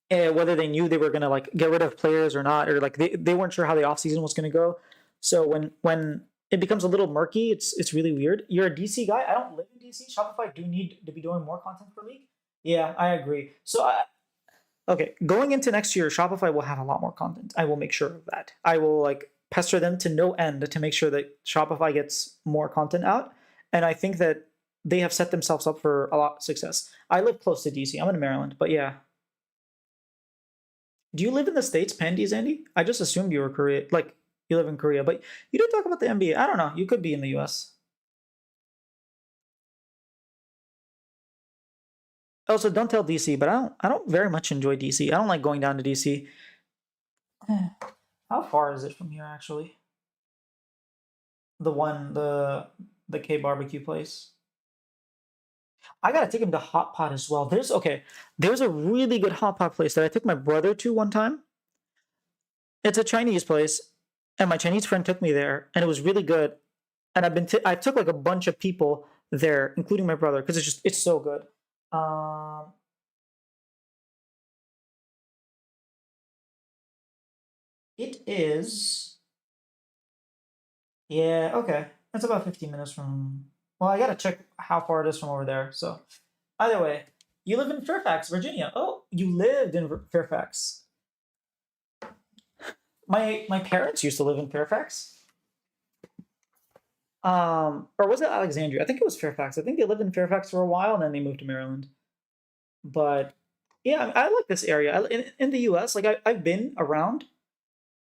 Whether they knew they were gonna like get rid of players or not, or like they weren't sure how the offseason was gonna go. So when it becomes a little murky, it's really weird. You're a DC guy. I don't live in DC. Shopify do need to be doing more content for League. Yeah, I agree. So okay, going into next year, Shopify will have a lot more content. I will make sure of that. I will like pester them to no end to make sure that Shopify gets more content out. And I think that they have set themselves up for a lot of success. I live close to DC. I'm in Maryland, but yeah, do you live in the States, Pandies, Andy? I just assumed you were Korea, like you live in Korea, but you didn't talk about the NBA. I don't know. You could be in the US. Also, don't tell DC, but I don't very much enjoy DC. I don't like going down to DC. How far is it from here actually? The one the K barbecue place. I gotta take him to Hot Pot as well. There's a really good hot pot place that I took my brother to one time. It's a Chinese place, and my Chinese friend took me there, and it was really good. And I took like a bunch of people there, including my brother, because it's so good. Um, it is, yeah, okay. That's about 15 minutes from. Well, I gotta check how far it is from over there. So either way, you live in Fairfax, Virginia. Oh, you lived in Fairfax. My parents used to live in Fairfax. Or was it Alexandria? I think it was Fairfax. I think they lived in Fairfax for a while and then they moved to Maryland. But yeah, I like this area. In the U.S., like I've been around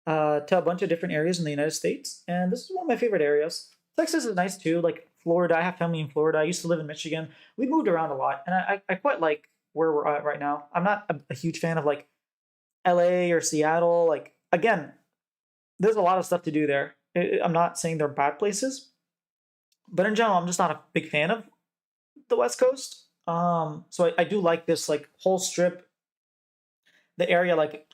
to a bunch of different areas in the United States, and this is one of my favorite areas. Texas is nice too. Like Florida, I have family in Florida. I used to live in Michigan. We moved around a lot, and I quite like where we're at right now. I'm not a huge fan of like LA or Seattle. Like again, there's a lot of stuff to do there. I'm not saying they're bad places, but in general, I'm just not a big fan of the West Coast. So I do like this like whole strip, the area like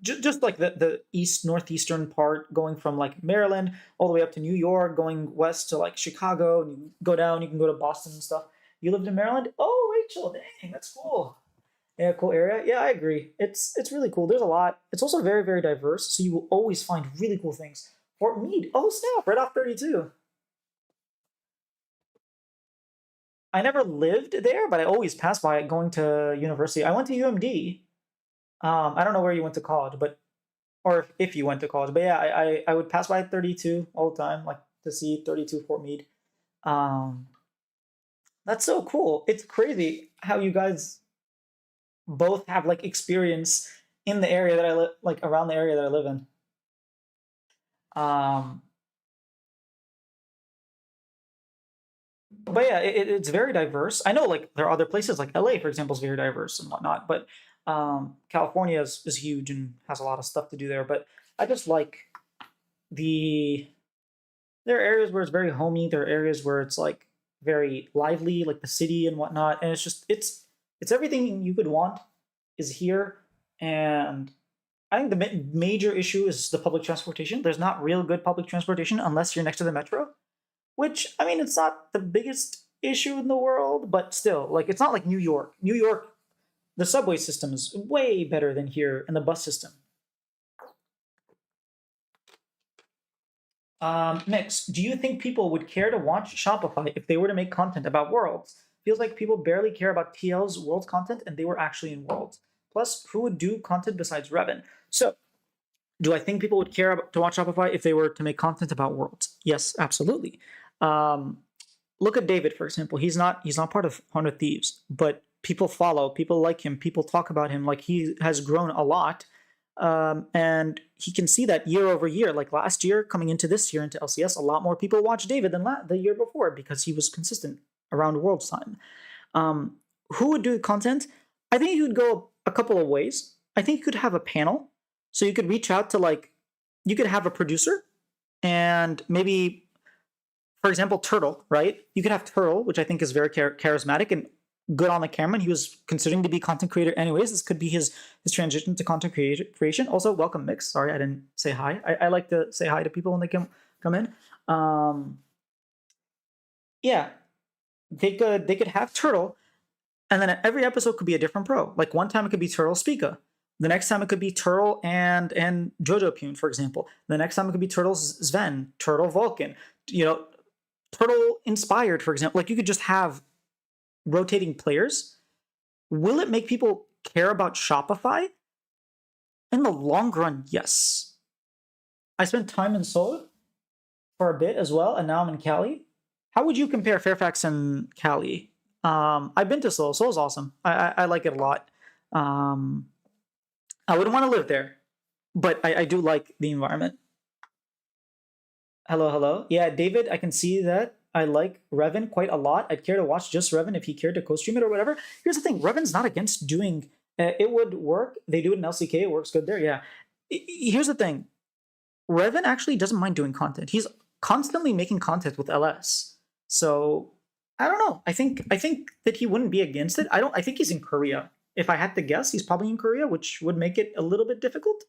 just like the east northeastern part, going from like Maryland all the way up to New York, going west to like Chicago, and you go down, you can go to Boston and stuff. You lived in Maryland? Oh, Rachel, dang, that's cool. Yeah, cool area. Yeah, I agree. It's really cool. There's a lot. It's also very diverse, so you will always find really cool things. Fort Meade. Oh snap! Right off 32. I never lived there, but I always passed by it going to university. I went to UMD. I don't know where you went to college, but or if you went to college, but yeah, I would pass by 32 all the time, like to see 32 Fort Meade. Um, That's so cool. It's crazy how you guys both have like experience in the area that I live, like around the area that I live in. Um, but yeah, it's very diverse. I know like there are other places like LA, for example, is very diverse and whatnot, but California is huge and has a lot of stuff to do there. But I just like the there are areas where it's very homey. There are areas where it's like very lively, like the city and whatnot. And it's just it's everything you could want is here. And I think the major issue is the public transportation. There's not real good public transportation unless you're next to the metro, which I mean, it's not the biggest issue in the world, but still, like it's not like New York. New York, the subway system is way better than here, and the bus system. Mix, do you think people would care to watch Shopify if they were to make content about worlds? Feels like people barely care about TL's worlds content and they were actually in worlds. Plus, who would do content besides Revan? So, do I think people would care to watch Shopify if they were to make content about worlds? Yes, absolutely. Um, Look at David, for example. He's not part of Hundred Thieves, but people follow, people like him, people talk about him. Like he has grown a lot, and he can see that year over year. Like last year, coming into this year into LCS, a lot more people watched David than the year before because he was consistent around Worlds time. Um, who would do content? I think you would go a couple of ways. I think you could have a panel, so you could reach out to like you could have a producer and maybe for example, Turtle, right? You could have Turtle, which I think is very charismatic and good on the camera. And he was considering to be content creator anyways. This could be his transition to content creation. Also, welcome Mix. Sorry, I didn't say hi. I like to say hi to people when they come in. Yeah, they could have Turtle, and then every episode could be a different pro. Like one time it could be Turtle Speaka. The next time it could be Turtle and Jojo Pune, for example. The next time it could be Turtle Sven, Turtle Vulcan. You know, Turtle inspired, for example. Like you could just have rotating players. Will it make people care about Shopify? In the long run, yes. I spent time in Seoul for a bit as well, and now I'm in Cali. How would you compare Fairfax and Cali? I've been to Seoul. Seoul's awesome. I like it a lot. Um, I wouldn't want to live there, but I do like the environment. Hello, hello. Yeah, David, I can see that. I like Revan quite a lot. I'd care to watch just Revan if he cared to co-stream it or whatever. Here's the thing: Revan's not against doing. It would work. They do it in LCK. It works good there. Yeah. Here's the thing: Revan actually doesn't mind doing content. He's constantly making content with LS. So I don't know. I think that he wouldn't be against it. I think he's in Korea. If I had to guess, he's probably in Korea, which would make it a little bit difficult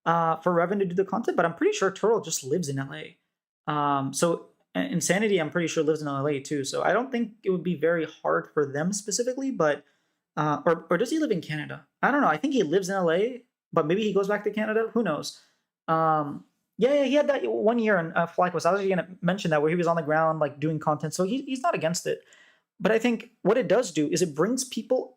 for Revan to do the content. But I'm pretty sure Turtle just lives in LA. So Insanity, I'm pretty sure lives in LA too. So I don't think it would be very hard for them specifically. But or does he live in Canada? I don't know. I think he lives in LA, but maybe he goes back to Canada. Who knows? Yeah, he had that one year in FlyQuest. I was going to mention that where he was on the ground like doing content. So he's not against it. But I think what it does do is it brings people's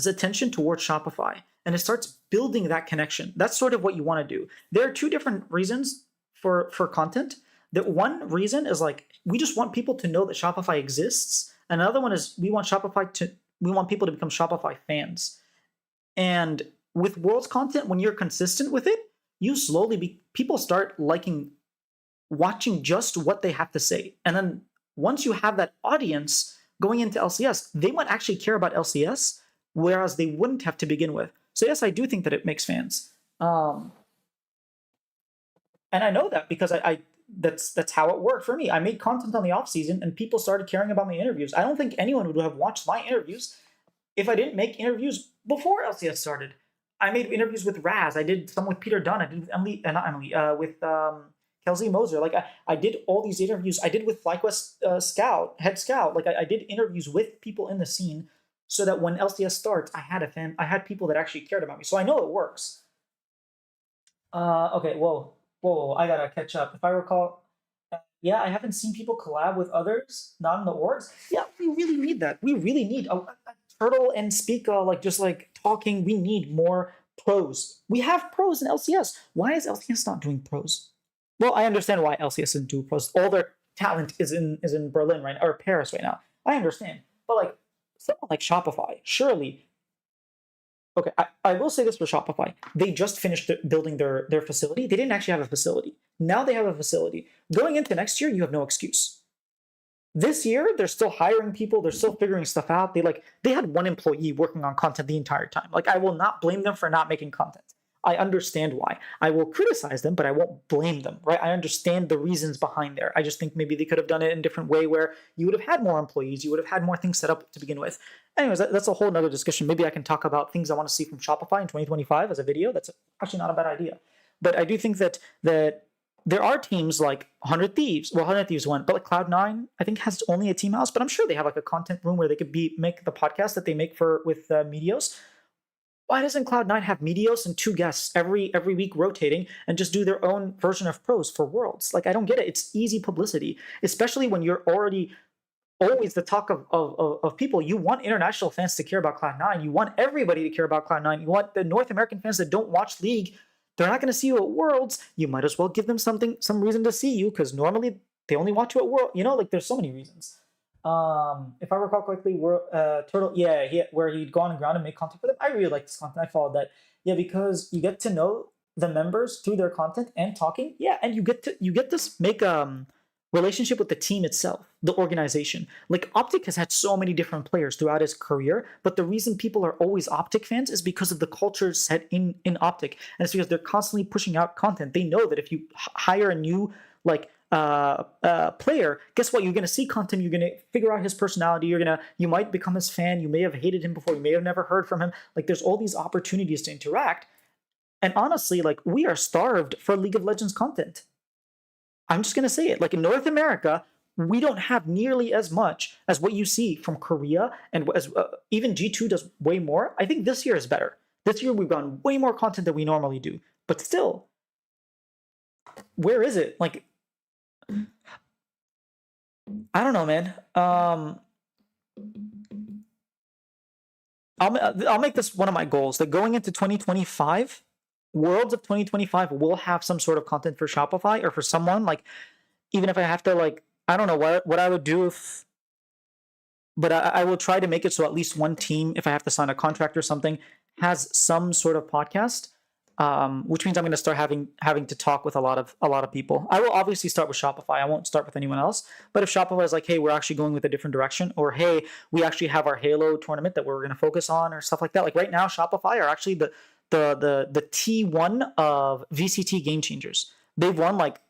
attention towards Shopify and it starts building that connection. That's sort of what you want to do. There are two different reasons for content. That one reason is like we just want people to know that Shopify exists. Another one is we want people to become Shopify fans. And with Worlds content, when you're consistent with it, you slowly people start liking watching just what they have to say. And then once you have that audience going into LCS, they might actually care about LCS, whereas they wouldn't have to begin with. So yes, I do think that it makes fans. And I know that because I that's how it worked for me. I made content on the off season, and people started caring about my interviews. I don't think anyone would have watched my interviews if I didn't make interviews before LCS started. I made interviews with Raz. I did some with Peter Dunn. I did with Emily, not Emily, with Kelsey Moser. Like I did all these interviews. I did with FlyQuest head scout. Like I did interviews with people in the scene, so that when LCS starts, I had people that actually cared about me. So I know it works. Okay, whoa, I gotta catch up. If I recall, yeah, I haven't seen people collab with others, not in the orgs. Yeah, we really need that. We really need a Turtle and Speaka, like just like talking. We need more pros. We have pros in LCS. Why is LCS not doing pros? Well, I understand why LCS isn't doing pros. All their talent is in Berlin right now, or Paris right now. I understand. But like someone like Shopify, surely. Okay, I will say this for Shopify. They just finished building their facility. They didn't actually have a facility. Now they have a facility. Going into next year, you have no excuse. This year, they're still hiring people. They're still figuring stuff out. They had one employee working on content the entire time. Like, I will not blame them for not making content. I understand why. I will criticize them, but I won't blame them, right? I understand the reasons behind there. I just think maybe they could have done it in a different way where you would have had more employees, you would have had more things set up to begin with. Anyways, that's a whole nother discussion. Maybe I can talk about things I want to see from Shopify in 2025 as a video. That's actually not a bad idea. But I do think that there are teams like 100 Thieves. Well, 100 Thieves won, but like Cloud9, I think has only a team house. But I'm sure they have like a content room where they could make the podcast that they make with Meteos. Why doesn't Cloud9 have Meteos and 2 guests every week rotating and just do their own version of pros for Worlds? Like, I don't get it. It's easy publicity, especially when you're already always the talk of people. You want international fans to care about Cloud9. You want everybody to care about Cloud9. You want the North American fans that don't watch League. They're not going to see you at Worlds. You might as well give them some reason to see you, because normally they only watch you at World. Like there's so many reasons. If I recall correctly, Turtle, where he'd go on the ground and make content for them. I really like this content. I followed that. Yeah, because you get to know the members through their content and talking. Yeah, and you get to make relationship with the team itself, the organization. Like Optic has had so many different players throughout his career, but the reason people are always Optic fans is because of the culture set in Optic, and it's because they're constantly pushing out content. They know that if you hire a new player, guess what? You're going to see content. You're going to figure out his personality. You might become his fan. You may have hated him before. You may have never heard from him. Like there's all these opportunities to interact. And honestly, like we are starved for League of Legends content. I'm just going to say it. Like in North America, we don't have nearly as much as what you see from Korea, and as even G2 does way more. I think this year is better. This year we've gotten way more content than we normally do. But still, where is it? Like, I don't know, man. I'll make this one of my goals, that going into 2025, Worlds of 2025 will have some sort of content for Shopify or for someone. Like, even if I have to, like, I don't know what I would do if, but I will try to make it so at least one team, if I have to sign a contract or something, has some sort of podcast. Which means I'm going to start having to talk with a lot of people. I will obviously start with Shopify. I won't start with anyone else. But if Shopify is like, hey, we're actually going with a different direction, or hey, we actually have our Halo tournament that we're going to focus on, or stuff like that. Like right now, Shopify are actually the T1 of VCT Game Changers. They've won like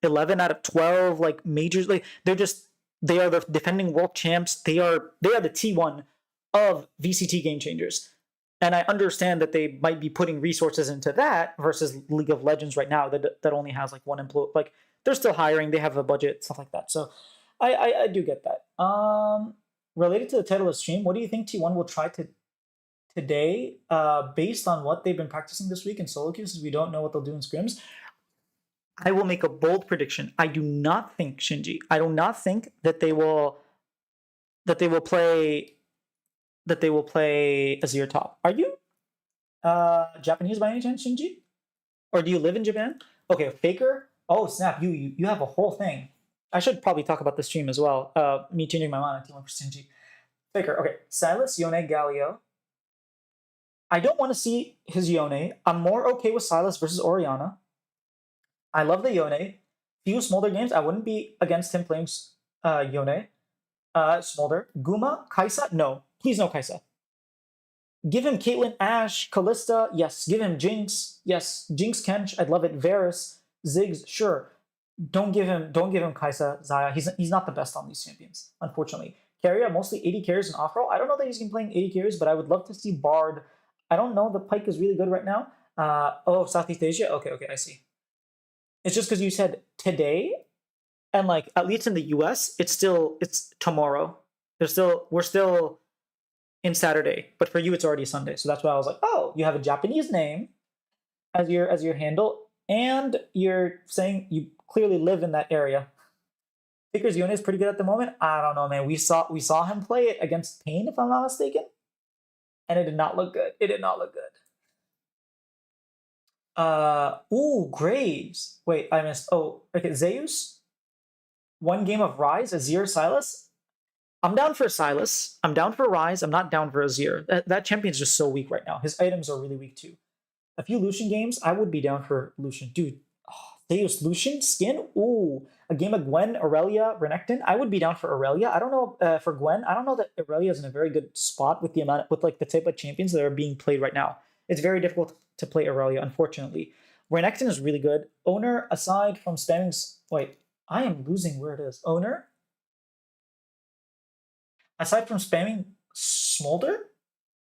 11 out of 12 like majors. Like they are the defending world champs. They are the T1 of VCT Game Changers. And I understand that they might be putting resources into that versus League of Legends right now that only has like one employee. Like they're still hiring, they have a budget, stuff like that. So I do get that. Related to the title of stream, what do you think T1 will try today? Based on what they've been practicing this week in solo queues, since we don't know what they'll do in scrims. I will make a bold prediction. I do not think Gen.G. I do not think that they will play Azir top. Are you Japanese by any chance, Gen.G? Or do you live in Japan? Okay, Faker. Oh snap! You have a whole thing. I should probably talk about the stream as well. Me changing my mind on T1 for Gen.G. Faker. Okay, Silas, Yone, Galio. I don't want to see his Yone. I'm more okay with Silas versus Orianna. I love the Yone. Few Smolder games, I wouldn't be against him playing Yone. Smolder. Guma, Kaisa, no. Please no Kaisa. Give him Caitlyn, Ashe, Kalista, yes. Give him Jinx, yes. Jinx, Kench, I'd love it. Varus, Ziggs, sure. Don't give him Kaisa, Zaya. He's not the best on these champions, unfortunately. Carrier, mostly 80 carries and off roll. I don't know that he's been playing 80 carries, but I would love to see Bard. I don't know. The Pyke is really good right now. Southeast Asia? Okay, I see. It's just because you said today, and like at least in the US, it's tomorrow. We're still in Saturday, but for you it's already Sunday. So that's why I was like, oh, you have a Japanese name as your handle, and you're saying you clearly live in that area. Faker's Yone is pretty good at the moment. I don't know, man. We saw him play it against Pain, if I'm not mistaken, and it did not look good. Graves. Wait, I missed. Oh, okay, Zeus. One game of Rise, Azir, Silas. I'm down for Silas. I'm down for Rise. I'm not down for Azir. That champion's just so weak right now. His items are really weak too. A few Lucian games, I would be down for Lucian. Dude, Theos Lucian skin? Ooh. A game of Gwen, Aurelia, Renekton? I would be down for Aurelia. I don't know for Gwen. I don't know that Aurelia is in a very good spot with the amount with like the type of champions that are being played right now. It's very difficult to play Aurelia, unfortunately. Renekton is really good. Owner, aside from spamming. Wait, I am losing where it is. Owner, aside from spamming Smolder?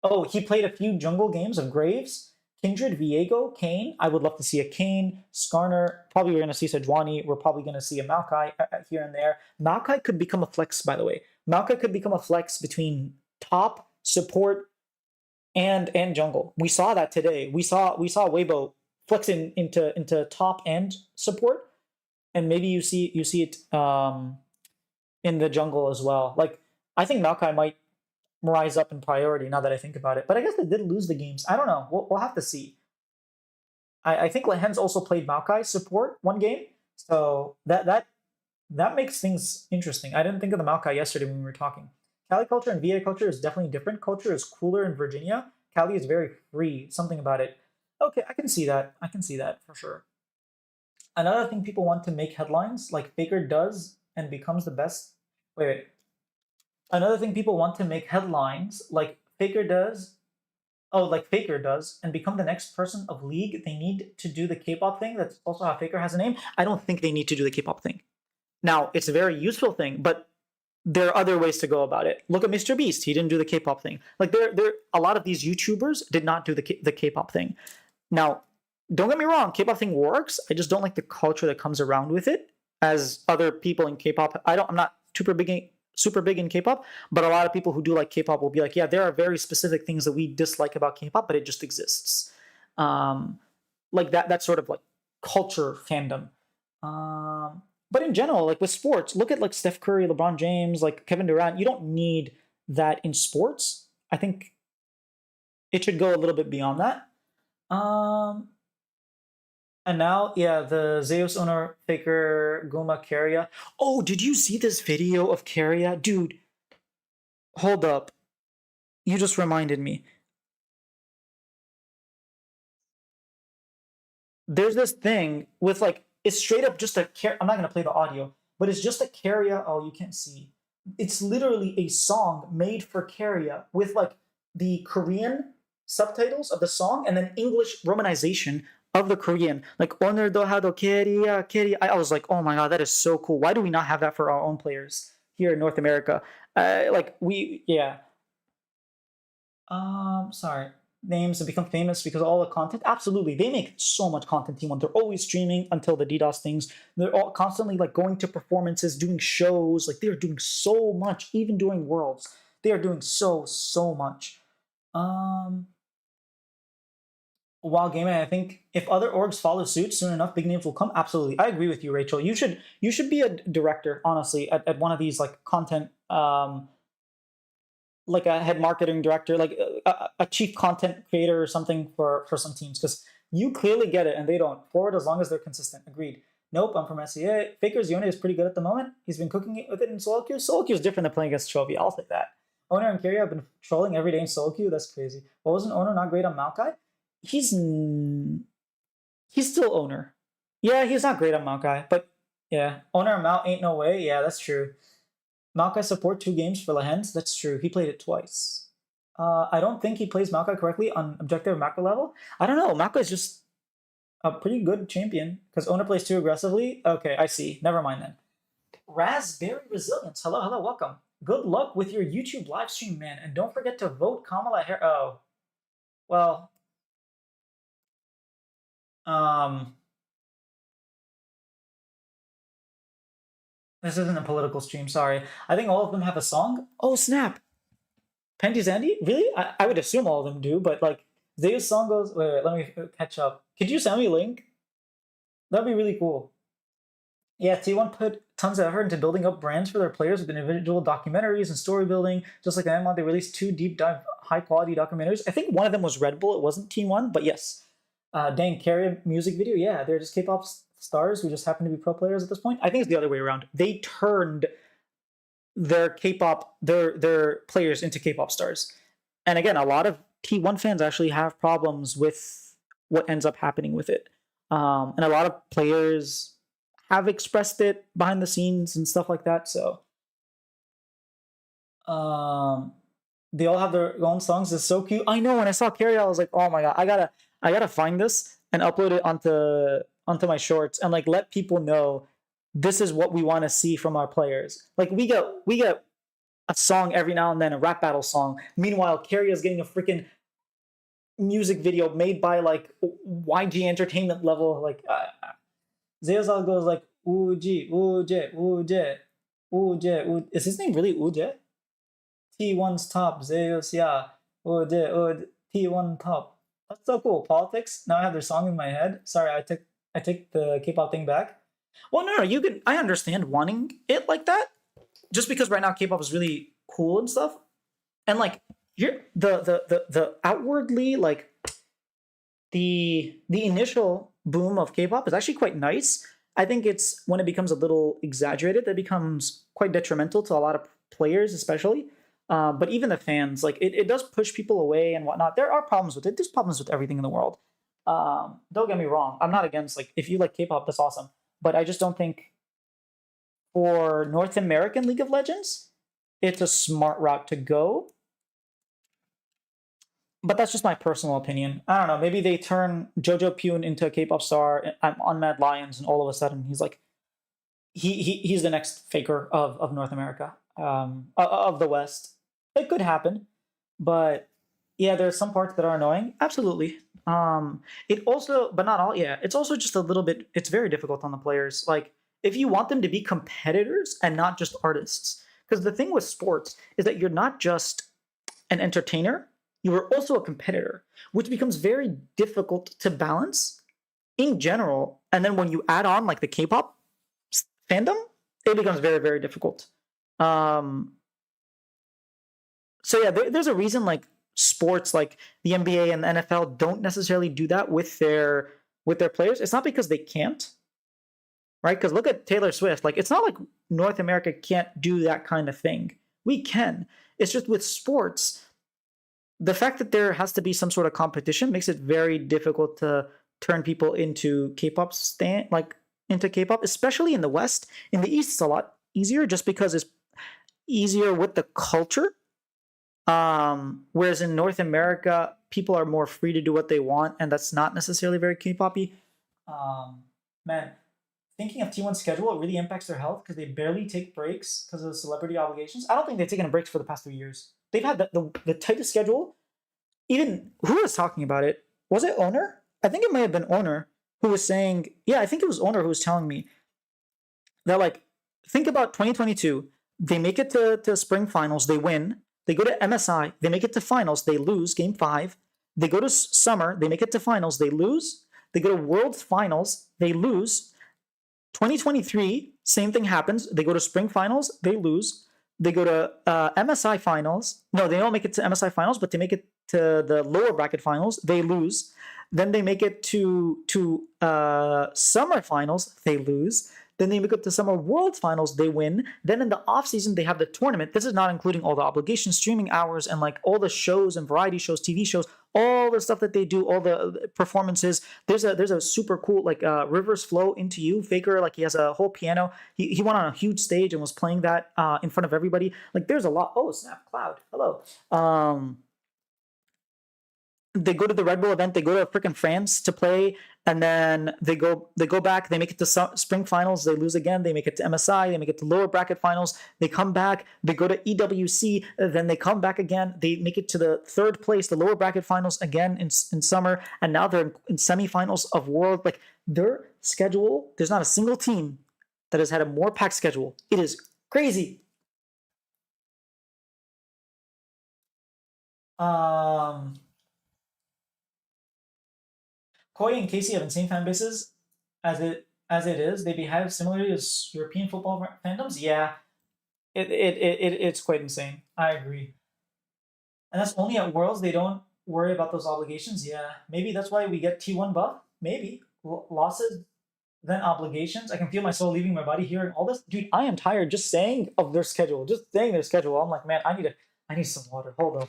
Oh, he played a few jungle games of Graves, Kindred, Viego, Kane. I would love to see a Kane, Skarner. Probably we're going to see Sejuani. We're probably going to see a Maokai here and there. Maokai could become a flex, by the way. Maokai could become a flex between top, support, and jungle. We saw that today. We saw Weibo flexing into top and support, and maybe you see it in the jungle as well. Like I think Maokai might rise up in priority now that I think about it. But I guess they did lose the games. I don't know. We'll have to see. I think Lehen's also played Maokai support one game, so that makes things interesting. I didn't think of the Maokai yesterday when we were talking. Cali culture and VA culture is definitely different. Culture is cooler in Virginia. Cali is very free. Something about it. Okay, I can see that. I can see that for sure. Another thing people want to make headlines, like Faker does and becomes the best. Wait. Another thing people want to make headlines, like Faker does. Oh, like Faker does, and become the next person of League. They need to do the K-pop thing. That's also how Faker has a name. I don't think they need to do the K-pop thing. Now, it's a very useful thing, but there are other ways to go about it. Look at Mr. Beast. He didn't do the K-pop thing. Like there a lot of these YouTubers did not do the K-pop thing. Now, don't get me wrong, K-pop thing works. I just don't like the culture that comes around with it. As other people in K-pop, I'm not super big in K-pop, but a lot of people who do like K-pop will be like, yeah, there are very specific things that we dislike about K-pop, but it just exists. Like that sort of like culture fandom. But in general, like with sports, look at like Steph Curry, LeBron James, like Kevin Durant. You don't need that in sports. I think it should go a little bit beyond that. And now, yeah, the Zeus owner Faker Guma Carria. Oh, did you see this video of Carria? Dude, hold up. You just reminded me. There's this thing with like, it's straight up just a I'm not going to play the audio, but it's just a Carria. Oh, you can't see. It's literally a song made for Carria with like the Korean subtitles of the song and then English romanization of the Korean. Like, 오늘도 하도 Carria, Carria. I was like, oh my God, that is so cool. Why do we not have that for our own players here in North America? Yeah. Sorry. Names have become famous because of all the content. Absolutely, they make so much content. T1, they're always streaming until the DDoS things. They're all constantly like going to performances, doing shows. Like they're doing so much, even doing worlds. They are doing so much. While gaming, I think if other orgs follow suit soon enough, big names will come. Absolutely, I agree with you, Rachel. You should be a director, honestly, at one of these like content like a head marketing director, like a chief content creator or something for some teams, because you clearly get it and they don't. Forward as long as they're consistent. Agreed. Nope, I'm from SEA. Faker's Yone is pretty good at the moment. He's been cooking it with it in solo queue. Solo queue is different than playing against Chovy. I'll take that. Owner and Kyria have been trolling every day in solo queue. That's crazy. But wasn't Owner not great on Maokai? He's still Owner. Yeah, he's not great on Maokai, but yeah, Owner and Mao ain't no way. Yeah, that's true. Maokai support 2 games for Lehens. That's true. He played it twice. I don't think he plays Maokai correctly on objective macro level. I don't know. Maokai is just a pretty good champion because Owner plays too aggressively. Okay, I see. Never mind then. Raspberry Resilience. Hello, welcome. Good luck with your YouTube live stream, man. And don't forget to vote Kamala Harris. Oh, well. This isn't a political stream, sorry. I think all of them have a song. Oh, snap. Penty Zandy? Really? I would assume all of them do, but like, Zeus song goes. Wait, let me catch up. Could you send me a link? That'd be really cool. Yeah, T1 put tons of effort into building up brands for their players with individual documentaries and story building. Just like Amon, they released 2 deep dive, high quality documentaries. I think one of them was Red Bull. It wasn't T1, but yes. Dang, Carrie music video. Yeah, they're just K-pop stars who just happen to be pro players at this point. I think it's the other way around. They turned their K-pop, their players into K-pop stars. And again, a lot of T1 fans actually have problems with what ends up happening with it. And a lot of players have expressed it behind the scenes and stuff like that. So um, they all have their own songs. It's so cute. I know when I saw Carrie, I was like, oh my god, I gotta find this and upload it onto my shorts and like let people know this is what we want to see from our players. Like we get a song every now and then, a rap battle song. Meanwhile, Carrie is getting a freaking music video made by like YG Entertainment level. Like Zeozal goes like Uji Uje Uje Uje. Is his name really Uje? T1's top, Zeus, yeah. T1 top. That's so cool. Politics. Now I have their song in my head. Sorry, I take the K-pop thing back. Well, no, you can. I understand wanting it like that, just because right now K-pop is really cool and stuff, and like you're the outwardly like the initial boom of K-pop is actually quite nice. I think it's when it becomes a little exaggerated that becomes quite detrimental to a lot of players, especially. But even the fans, like it does push people away and whatnot. There are problems with it. There's problems with everything in the world. Don't get me wrong. I'm not against like if you like K-pop, that's awesome. But I just don't think for North American League of Legends, it's a smart route to go. But that's just my personal opinion. I don't know. Maybe they turn Jojo Pyun into a K-pop star on Mad Lions, and all of a sudden he's like he's the next faker of North America, of the West. It could happen, but yeah, there's some parts that are annoying. Absolutely. It also, but not all. Yeah, it's also just a little bit. It's very difficult on the players. Like if you want them to be competitors and not just artists, because the thing with sports is that you're not just an entertainer, you are also a competitor, which becomes very difficult to balance in general. And then when you add on like the K-pop fandom, it becomes very, very difficult. Um, so yeah, there's a reason like sports like the NBA and the NFL don't necessarily do that with their players. It's not because they can't, right? Because look at Taylor Swift. Like it's not like North America can't do that kind of thing. We can. It's just with sports, the fact that there has to be some sort of competition makes it very difficult to turn people into K-pop like into K-pop, especially in the West. In the East, it's a lot easier just because it's easier with the culture. Whereas in North America, people are more free to do what they want, and that's not necessarily very K-poppy. Man, thinking of T1's schedule, it really impacts their health because they barely take breaks because of celebrity obligations. I don't think they've taken a break for the past 3 years. They've had the tightest schedule. Even who was talking about it? Was it Owner? I think it might have been Owner who was saying, yeah, I think it was Owner who was telling me that, like, think about 2022. They make it to spring finals, they win. They go to MSI, they make it to finals, they lose game 5. They go to summer, they make it to finals, they lose. They go to World Finals, they lose. 2023, same thing happens. They go to spring finals, they lose. They go to MSI finals. No, they don't make it to MSI finals, but they make it to the lower bracket finals. They lose. Then they make it to summer finals. They lose. Then they make it to summer world finals. They win. Then in the off season they have the tournament. This is not including all the obligations, streaming hours, and like all the shows and variety shows, TV shows, all the stuff that they do, all the performances. There's a super cool like Rivers Flow Into You Faker. Like he has a whole piano. He went on a huge stage and was playing that in front of everybody. Like there's a lot. Oh snap! Cloud. Hello. They go to the Red Bull event. They go to freaking France to play, and then they go back. They make it to spring finals. They lose again. They make it to MSI. They make it to lower bracket finals. They come back. They go to EWC. Then they come back again. They make it to the third place, the lower bracket finals again in summer, and now they're in semifinals of World. Like their schedule, there's not a single team that has had a more packed schedule. It is crazy. Um, Koi and Casey have insane fan bases as it is. They behave similarly as European football fandoms. Yeah, it's quite insane. I agree, and that's only at Worlds. They don't worry about those obligations. Yeah, maybe that's why we get T1 buff. Maybe losses. then obligations. I can feel my soul leaving my body hearing all this. Dude, I am tired just saying of their schedule. Just saying their schedule. I'm like, man, I need some water. Hold up.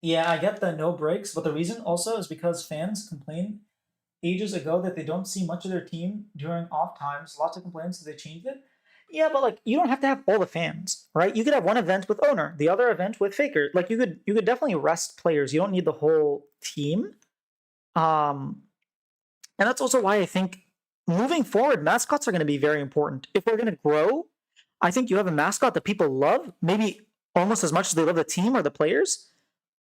Yeah, I get the no breaks, but the reason also is because fans complain ages ago that they don't see much of their team during off times. Lots of complaints that they changed it. Yeah, but like you don't have to have all the fans, right? You could have one event with owner, the other event with faker. Like you could definitely rest players. You don't need the whole team. Um, and that's also why I think moving forward, mascots are going to be very important. If we're going to grow, I think you have a mascot that people love, maybe almost as much as they love the team or the players.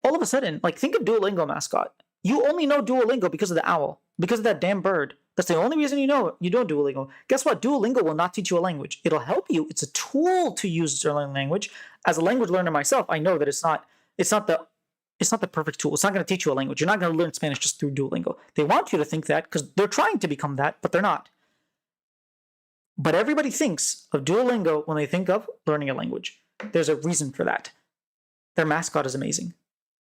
All of a sudden, like think of Duolingo mascot. You only know Duolingo because of the owl, because of that damn bird. That's the only reason you know it. You know Duolingo. Guess what? Duolingo will not teach you a language. It'll help you. It's a tool to use to learn language. As a language learner myself, I know that it's not the perfect tool. It's not going to teach you a language. You're not going to learn Spanish just through Duolingo. They want you to think that because they're trying to become that, but they're not. But everybody thinks of Duolingo when they think of learning a language. There's a reason for that. Their mascot is amazing.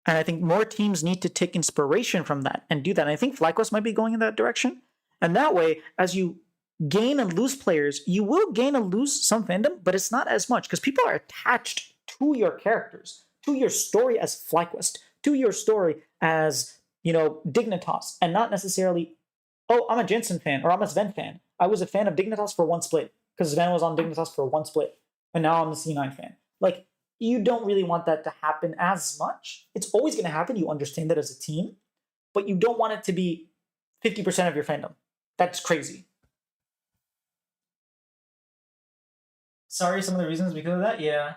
And I think more teams need to take inspiration from that and do that. And I think FlyQuest might be going in that direction. And that way, as you gain and lose players, you will gain and lose some fandom, but it's not as much because people are attached to your characters, to your story as FlyQuest, to your story as, Dignitas, and not necessarily, oh, I'm a Jensen fan or I'm a Sven fan. I was a fan of Dignitas for one split because Sven was on Dignitas for one split. And now I'm a C9 fan. Like, you don't really want that to happen as much. It's always going to happen. You understand that as a team, but you don't want it to be 50% of your fandom. That's crazy. Sorry, some of the reasons because of that. Yeah.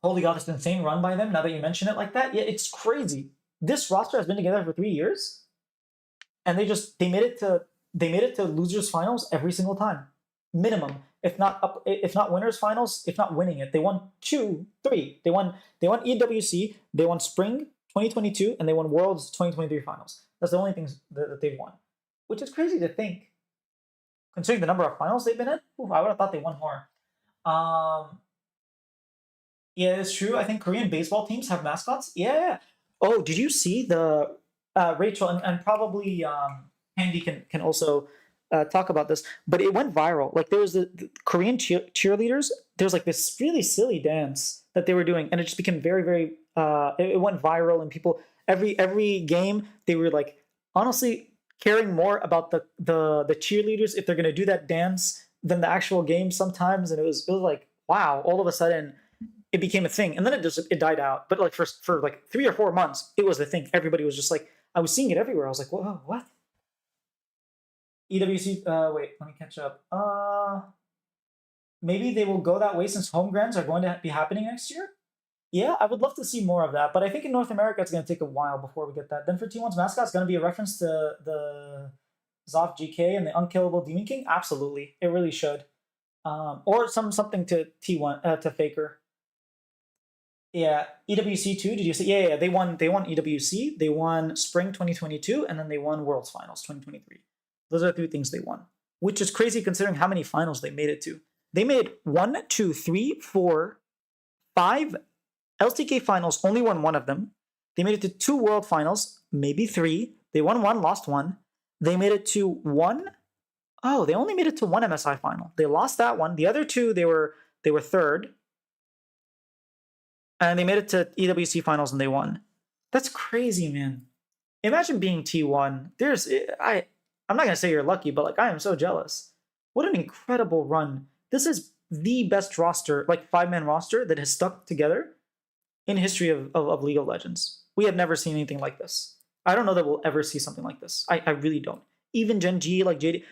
Holy God, it's an insane run by them. Now that you mention it like that, yeah, it's crazy. This roster has been together for 3 years, and they made it to losers finals every single time, minimum. If not winners finals, if not winning it, they won 2, 3. They won EWC, they won Spring 2022, and they won Worlds 2023 finals. That's the only things that they've won, which is crazy to think, considering the number of finals they've been in. Ooh, I would have thought they won more. Um, yeah, it's true. I think Korean baseball teams have mascots. Yeah. Oh, did you see the Rachel and probably Handy can also talk about this, but it went viral. Like there was the Korean cheerleaders. There was like this really silly dance that they were doing, and it just became very, very. It went viral, and people every game they were like honestly caring more about the cheerleaders if they're gonna do that dance than the actual game sometimes, and it was like wow, all of a sudden it became a thing, and then it died out. But like for like 3 or 4 months, it was the thing. Everybody was just like, I was seeing it everywhere. I was like, whoa, what? EWC. Wait, let me catch up. Maybe they will go that way since home grands are going to be happening next year. Yeah, I would love to see more of that, but I think in North America it's going to take a while before we get that. Then for T1's mascot, it's going to be a reference to the Zoff GK and the Unkillable Demon King. Absolutely, it really should. Or something to T1 to Faker. Yeah, EWC too. Did you say? Yeah, yeah. They won. They won EWC. They won Spring 2022, and then they won Worlds Finals 2023. Those are the 3 things they won, which is crazy considering how many finals they made it to. They made 1, 2, 3, 4, 5 LCK finals. Only won one of them. They made it to 2 World Finals, maybe 3. They won one, lost one. They made it to 1. Oh, they only made it to 1 MSI final. They lost that one. The other 2, they were third. And they made it to EWC finals and they won. That's crazy, man. Imagine being T1. I'm not gonna say you're lucky, but like I am so jealous. What an incredible run. This is the best roster, like 5-man roster that has stuck together in history of League of Legends. We have never seen anything like this. I don't know that we'll ever see something like this. I really don't. Even Gen.G, like JD,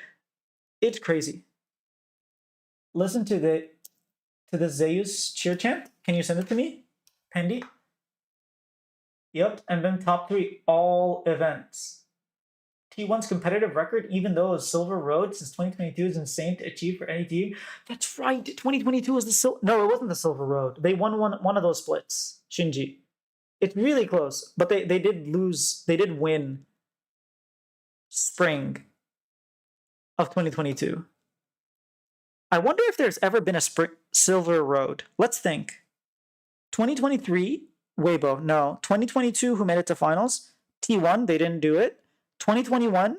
it's crazy. Listen to the Zeus cheer chant. Can you send it to me? Handy. Yep, and then top 3 all events. T1's competitive record, even though it's Silver Road since 2022, is insane to achieve for any team. That's right. 2022 was the no, it wasn't the Silver Road. They won one of those splits. Shinji. It's really close, but they did lose. They did win Spring of 2022. I wonder if there's ever been a silver road. Let's think. 2023, Weibo, no. 2022, who made it to finals? T1, they didn't do it. 2021,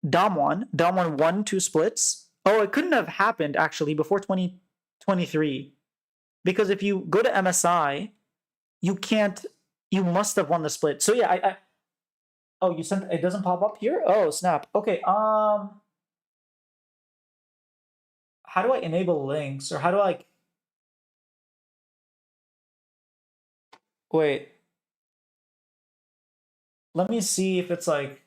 Dom won 2 splits. Oh, it couldn't have happened actually before 2023. Because if you go to MSI, you must have won the split. So yeah, oh, you sent it doesn't pop up here? Oh, snap. Okay, how do I enable links or how do I wait. Let me see if it's like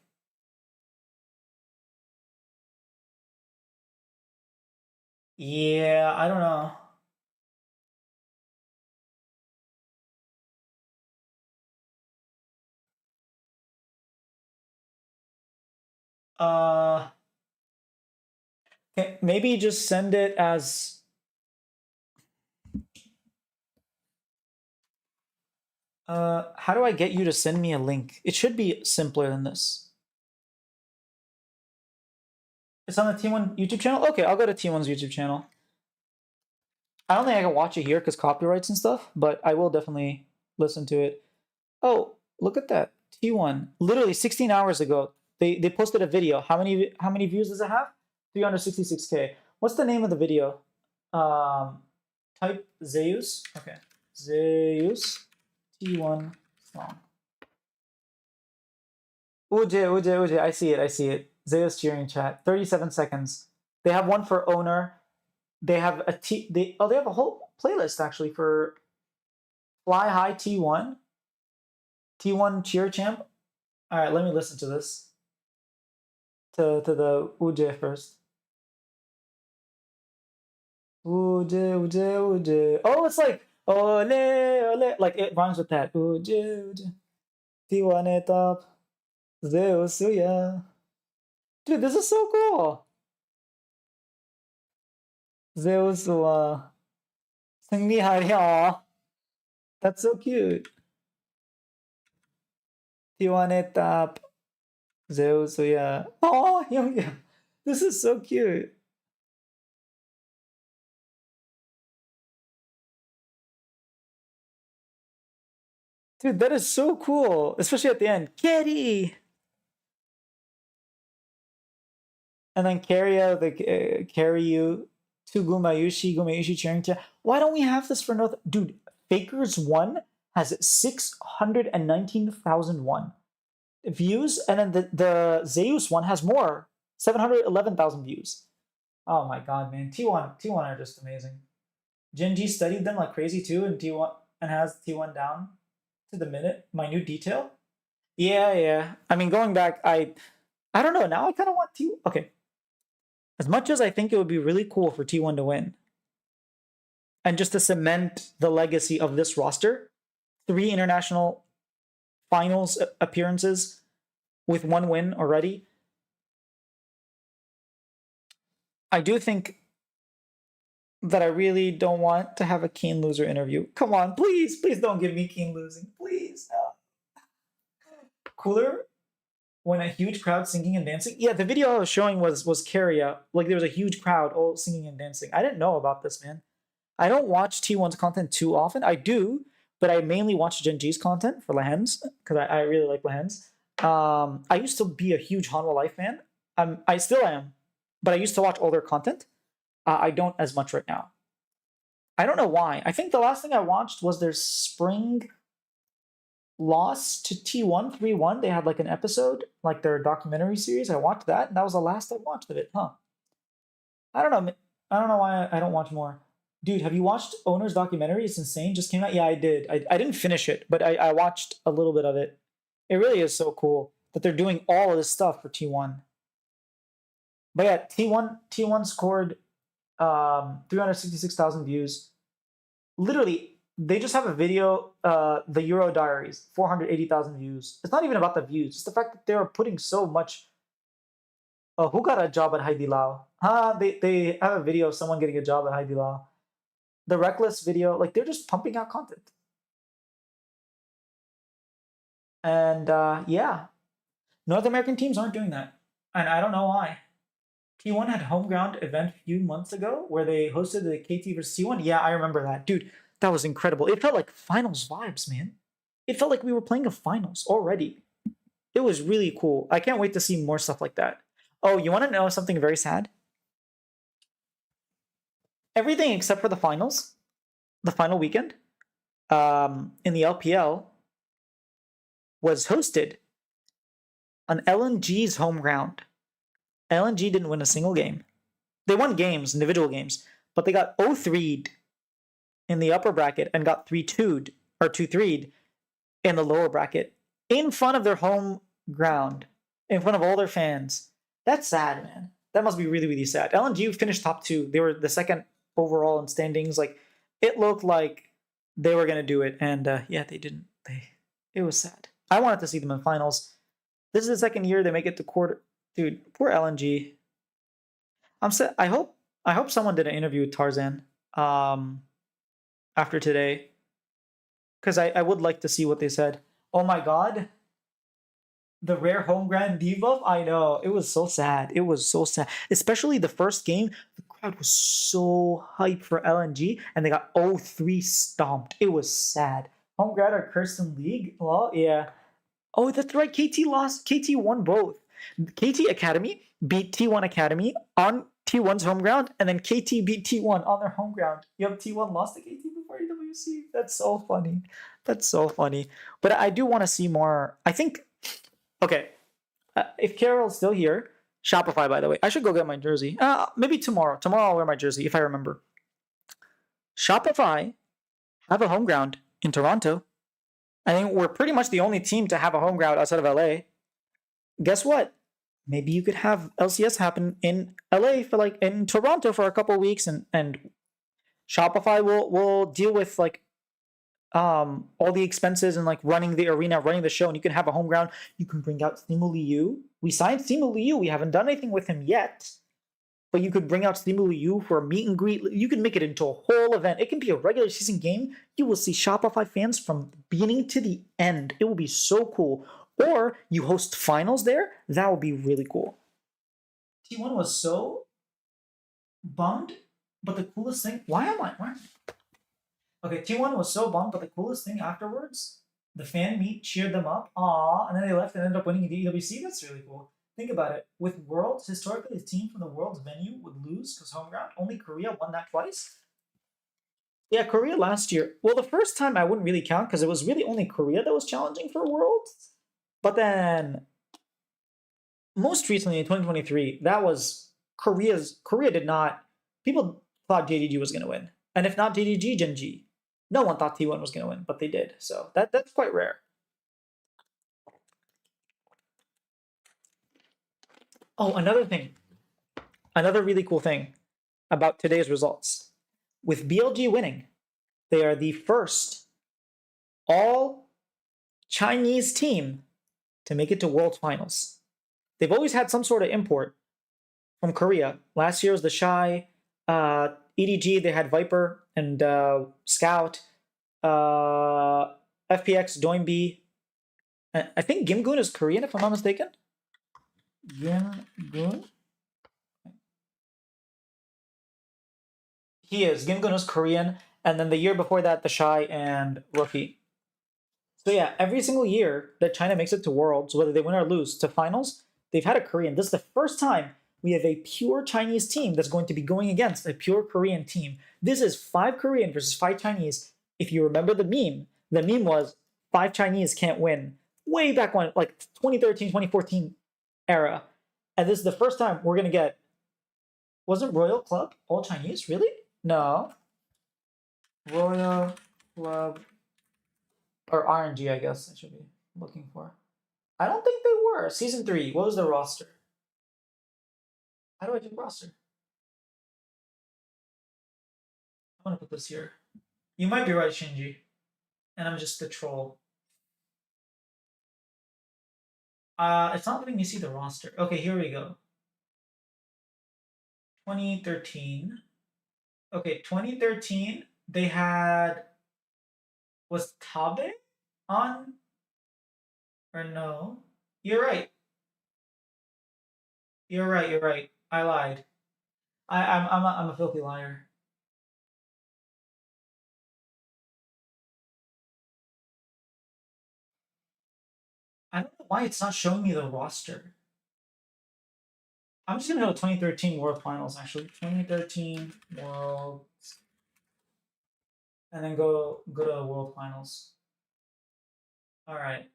yeah, I don't know. Uh maybe just send it as how do I get you to send me a link? It should be simpler than this. It's on the T1 YouTube channel? Okay, I'll go to T1's YouTube channel. I don't think I can watch it here because copyrights and stuff, but I will definitely listen to it. Oh, look at that. T1. Literally 16 hours ago, they posted a video. How many views does it have? 366K. What's the name of the video? Type Zeus. Okay. Zeus T1 song. Uje. I see it. Zeus cheering chat. 37 seconds. They have one for owner. They have they have a whole playlist actually for Fly High T1. T1 cheer champ. All right, let me listen to this. To the Uje first. Uje. Oh, it's like ole ole. Like it rhymes with that. Uje. T1 top. Zeus yeah. Dude, this is so cool. Zeus 승리하려. That's so cute. T1 top. Zeus yeah. Oh, yeah. This is so cute. Dude, that is so cool. Especially at the end. Kitty! And then carry out the carry you to Gumayushi cheering chat. Why don't we have this for no? Dude, Faker's one has 619,001 views, and then the Zeus one has more, 711,000 views. Oh my god, man! T1 are just amazing. Gen.G studied them like crazy too, and T1 and has T1 down to the minute, minute detail. Yeah. I mean, going back, I don't know. Now I kind of want T. Okay, as much as I think it would be really cool for T1 to win, and just to cement the legacy of this roster, 3 international finals appearances with 1 win already. I do think that I really don't want to have a Keen loser interview. Come on, please don't give me Keen losing, please. No. Cooler when a huge crowd singing and dancing. Yeah, the video I was showing was Carria. Like there was a huge crowd all singing and dancing. I didn't know about this, man. I don't watch T1's content too often. I do, but I mainly watch Gen.G's content for Lehens because I really like Lehens. I used to be a huge Hanwha Life fan. I still am, but I used to watch all their content. I don't as much right now. I don't know why. I think the last thing I watched was their spring loss to T1 3-1. They had like an episode, like their documentary series. I watched that, and that was the last I watched of it. Huh. I don't know. I don't know why I don't watch more. Dude, have you watched Owner's documentary? It's insane. Just came out. Yeah, I did. I didn't finish it, but I watched a little bit of it. It really is so cool that they're doing all of this stuff for T1. But yeah, T1 scored 366,000 views. Literally, they just have a video, the Euro Diaries, 480,000 views. It's not even about the views. It's the fact that they're putting so much. Who got a job at Haidilao? They have a video of someone getting a job at Haidilao. The Reckless video, like they're just pumping out content. And yeah, North American teams aren't doing that, and I don't know why. T1 had home ground event a few months ago where they hosted the KT versus T1. Yeah, I remember that. Dude, that was incredible. It felt like finals vibes, man. It felt like we were playing a finals already. It was really cool. I can't wait to see more stuff like that. Oh, you want to know something very sad? Everything except for the finals, the final weekend, in the LPL was hosted on LNG's home ground. LNG didn't win a single game. They won games, individual games, but they got 0-3'd in the upper bracket and got 3-2'd or 2-3'd in the lower bracket in front of their home ground, in front of all their fans. That's sad, man. That must be really, really sad. LNG finished top 2. They were the second overall in standings. Like, it looked like they were gonna do it, and yeah, they didn't. It was sad. I wanted to see them in finals. This is the second year they make it to quarter. Dude, poor LNG. I hope someone did an interview with Tarzan after today, because I would like to see what they said. Oh my god, the rare home ground debuff. I know, it was so sad. It was so sad, especially the first game. The crowd was so hyped for LNG, and they got 0-3 stomped. It was sad. Home ground are cursed in league. Well, yeah. Oh, that's right. KT lost. KT won both. KT Academy beat T1 Academy on T1's home ground, and then KT beat T1 on their home ground. You have T1 lost to KT before EWC. That's so funny. That's so funny. But I do want to see more. I think, okay, if Carol's still here, Shopify, by the way, I should go get my jersey. Maybe tomorrow. Tomorrow I'll wear my jersey if I remember. Shopify have a home ground in Toronto. I think we're pretty much the only team to have a home ground outside of LA. Guess what? Maybe you could have LCS happen in LA for like in Toronto for a couple of weeks, and Shopify will deal with like all the expenses and like running the arena, running the show, and you can have a home ground. You can bring out Simu Liu. We signed Simu Liu. We haven't done anything with him yet, but you could bring out Simu Liu for a meet and greet. You can make it into a whole event. It can be a regular season game. You will see Shopify fans from beginning to the end. It will be so cool. Or you host finals there. That would be really cool. T1 was so bummed, but the coolest thing. Why am I? Okay, T1 was so bummed, but the coolest thing afterwards, the fan meet cheered them up. Aww, and then they left and ended up winning the EWC. That's really cool. Think about it. With Worlds, historically, a team from the Worlds venue would lose because home ground. Only Korea won that twice. Yeah, Korea last year. Well, the first time I wouldn't really count because it was really only Korea that was challenging for Worlds. But then, most recently in 2023, that was Korea did not. People thought JDG was going to win, and if not JDG, Gen.G. No one thought T1 was going to win, but they did. So that's quite rare. Oh, another thing, another really cool thing about today's results. With BLG winning, they are the first all Chinese team to make it to World Finals. They've always had some sort of import from Korea. Last year was the Shy. EDG, they had Viper and Scout. FPX, Doinb. I think Gimgoon is Korean, if I'm not mistaken. Gimgoon? He is. Gimgoon is Korean. And then the year before that, the Shy and Rookie. So yeah, every single year that China makes it to Worlds, whether they win or lose, to finals, they've had a Korean. This is the first time we have a pure Chinese team that's going to be going against a pure Korean team. This is 5 Korean versus 5 Chinese. If you remember the meme was 5 Chinese can't win. Way back when, like 2013, 2014 era. And this is the first time we're going to get. Wasn't Royal Club all Chinese? Really? No. Royal Club. Or RNG, I guess I should be looking for. I don't think they were. Season 3, what was the roster? How do I do roster? I'm gonna put this here. You might be right, Shinji. And I'm just the troll. It's not letting me see the roster. Okay, here we go. 2013. Okay, 2013, they had. Was Tabe on? Or no? You're right. You're right. I lied. I'm a filthy liar. I don't know why it's not showing me the roster. I'm just gonna go to 2013 World Finals actually. 2013 World, and then go to World Finals. All right.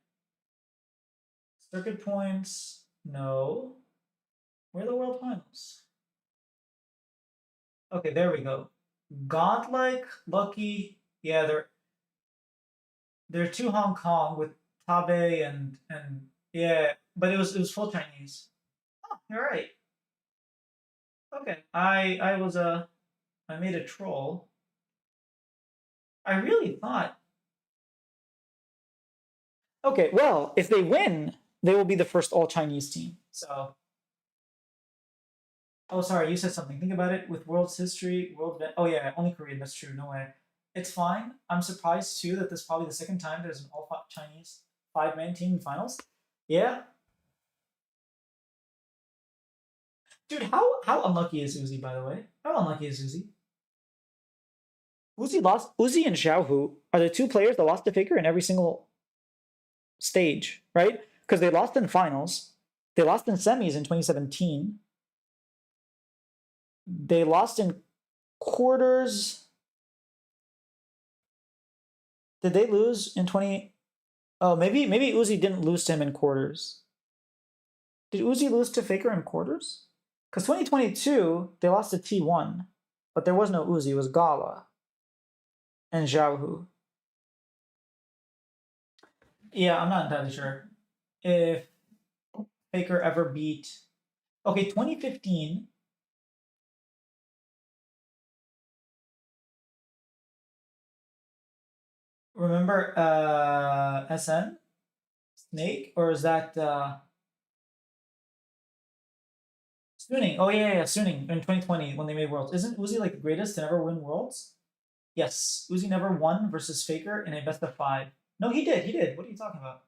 Circuit points. No. Where are the World Finals? Okay, there we go. Godlike, Lucky. Yeah, they're two Hong Kong with Tabe and yeah, but it was full Chinese. Oh, you're right. Okay, I made a troll. I really thought. Okay, well, if they win, they will be the first all Chinese team. So, oh, sorry, you said something. Think about it with world's history, Oh yeah, only Korean. That's true. No way. It's fine. I'm surprised too that this is probably the second time there's an all Chinese five-man team in finals. Yeah, dude. How unlucky is Uzi, by the way? How unlucky is Uzi? Uzi and Xiaohu are the two players that lost to Faker in every single stage, right? Because they lost in finals, they lost in semis in 2017, they lost in quarters. Did they lose in 20? Oh, maybe Uzi didn't lose to him in quarters. Did Uzi lose to Faker in quarters? Because 2022 they lost to T1, but there was no Uzi. It was Gala and Xiaohu. Yeah, I'm not entirely sure if Faker ever beat. Okay, 2015. Remember SN Snake, or is that Suning? Oh yeah, Suning in 2020 when they made Worlds. Isn't Uzi like the greatest to ever win Worlds? Yes, Uzi never won versus Faker in a best of five. No, he did. He did. What are you talking about?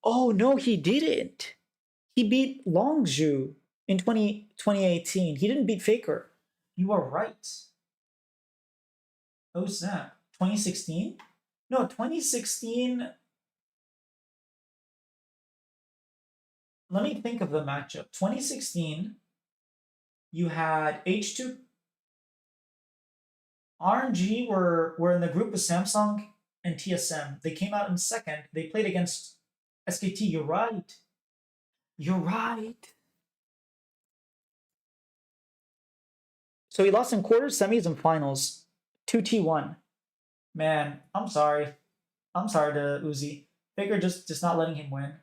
Oh no, he didn't. He beat Longzhu in 2018. He didn't beat Faker. You are right. Oh snap. 2016? No, 2016. Let me think of the matchup. 2016, you had H2. RNG were in the group with Samsung and TSM. They came out in second. They played against SKT. You're right. You're right. So he lost in quarters, semis, and finals to T1. Man, I'm sorry. I'm sorry to Uzi. Faker just not letting him win.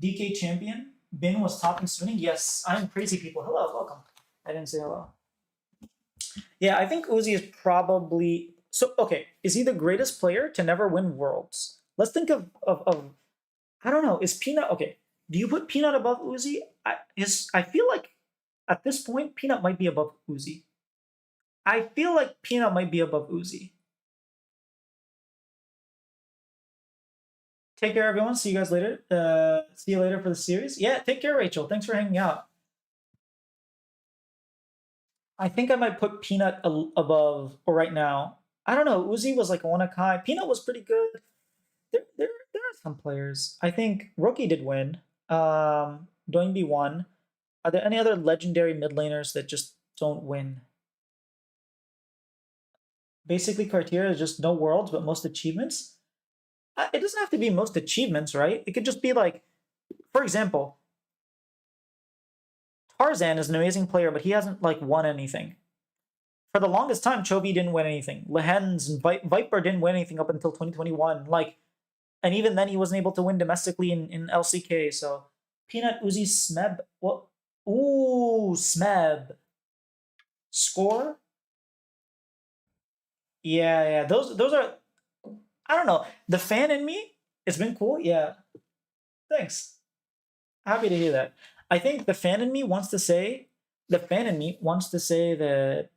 DK champion. Bin was top in swinging. Yes, I'm crazy people. Hello, welcome. I didn't say hello. Yeah, I think Uzi is probably so okay. Is he the greatest player to never win worlds? Let's think of I don't know. Is Peanut okay? Do you put Peanut above Uzi? I feel like at this point Peanut might be above Uzi. I feel like Peanut might be above Uzi. Take care, everyone. See you guys later. See you later for the series. Yeah, take care, Rachel. Thanks for hanging out. I think I might put Peanut above or right now. I don't know. Uzi was like a Wanakai. Peanut was pretty good. There are some players. I think Rookie did win. Doingby won. Are there any other legendary mid laners that just don't win? Basically, criteria is just no worlds, but most achievements. It doesn't have to be most achievements, right? It could just be like, for example, Tarzan is an amazing player, but he hasn't like won anything. For the longest time, Chovy didn't win anything. Lehens and Viper didn't win anything up until 2021. Like, and even then, he wasn't able to win domestically in LCK. So, Peanut, Uzi, Smeb. What? Ooh, Smeb. Score? Yeah. Those are. I don't know. The fan in me, it's been cool. Yeah. Thanks. Happy to hear that. I think the fan in me wants to say. The fan in me wants to say that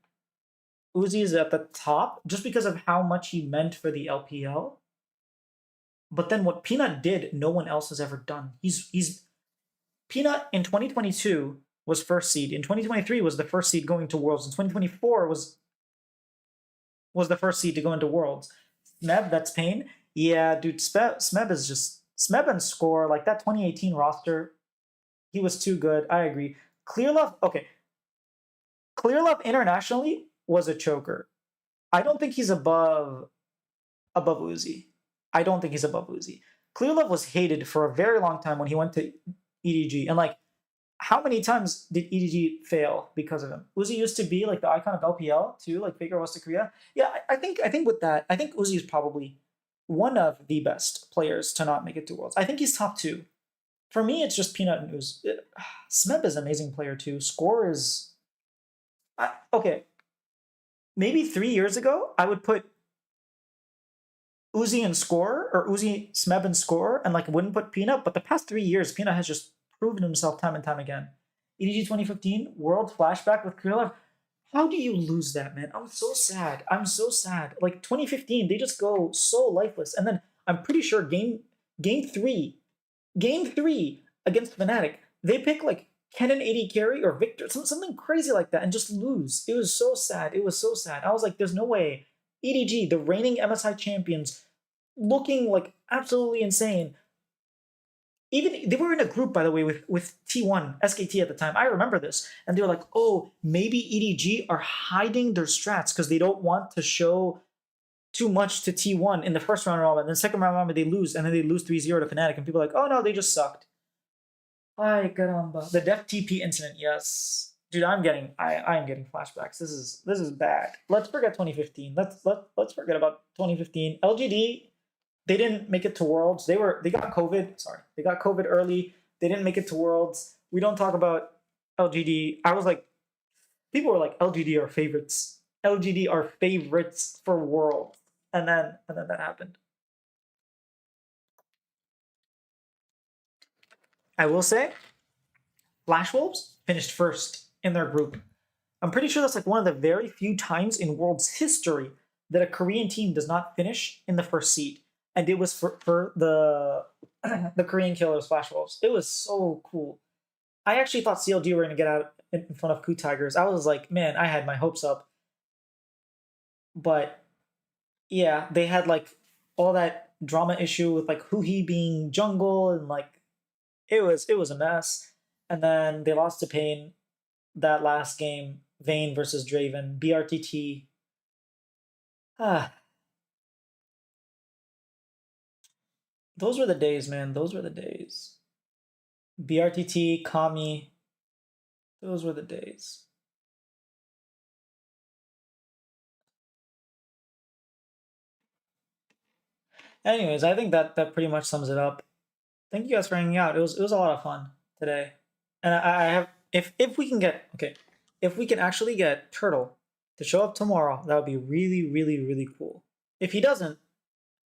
Uzi is at the top just because of how much he meant for the LPL. But then what Peanut did, no one else has ever done. He's Peanut in 2022 was first seed. In 2023 was the first seed going to Worlds. In 2024 was the first seed to go into Worlds. Smeb, that's pain. Yeah, dude, Smeb is just Smeb and Score, like that 2018 roster, he was too good. I agree. Clearlove, okay. Clearlove internationally was a choker. I don't think he's above Uzi. I don't think he's above Uzi. Clearlove was hated for a very long time when he went to EDG, and like, how many times did EDG fail because of him? Uzi used to be like the icon of LPL too, like Faker was to Korea. Yeah, I think with that, I think Uzi is probably one of the best players to not make it to Worlds. I think he's top two. For me, it's just Peanut and Uzi. Smeb is an amazing player too. Score is okay. Maybe 3 years ago, I would put Uzi and Score, or Uzi, Smeb and Score, and like wouldn't put Peanut. But the past 3 years, Peanut has just proven himself time and time again. EDG 2015 World Flashback with Krillov. How do you lose that, man? I'm so sad. I'm so sad. Like 2015, they just go so lifeless, and then I'm pretty sure game three against Fnatic, they pick like Kennen 80 carry or Victor, something crazy like that, and just lose. It was so sad. It was so sad. I was like, there's no way. EDG, the reigning MSI champions, looking like absolutely insane. Even they were in a group, by the way, with T1 SKT at the time. I remember this, and they were like, "Oh, maybe EDG are hiding their strats because they don't want to show too much to T1 in the first round robin. And then second round robin they lose, and then they lose 3-0 to Fnatic, and people are like, oh no, they just sucked." Ay caramba, the Def TP incident, yes, dude, I'm getting flashbacks. This is bad. Let's forget 2015. Let's forget about 2015. LGD, they didn't make it to Worlds. They got COVID. Sorry, they got COVID early. They didn't make it to Worlds. We don't talk about LGD. I was like, people were like, LGD are favorites. LGD are favorites for Worlds, and then that happened. I will say, Flash Wolves finished first in their group. I'm pretty sure that's like one of the very few times in World's history that a Korean team does not finish in the first seed, and it was for the the Korean Killers Flash Wolves. It was so cool. I actually thought CLG were going to get out in front of Koo Tigers. I was like, man, I had my hopes up, but yeah, they had like all that drama issue with like Huhi being jungle, and like it was a mess. And then they lost to Pain that last game, Vayne versus Draven, BRTT. Ah, those were the days, man. Those were the days. BRTT, Kami, those were the days. Anyways, I think that pretty much sums it up. Thank you guys for hanging out. It was a lot of fun today, and I have, if we can get, okay, if we can actually get Turtle to show up tomorrow, that would be really really really cool. If he doesn't,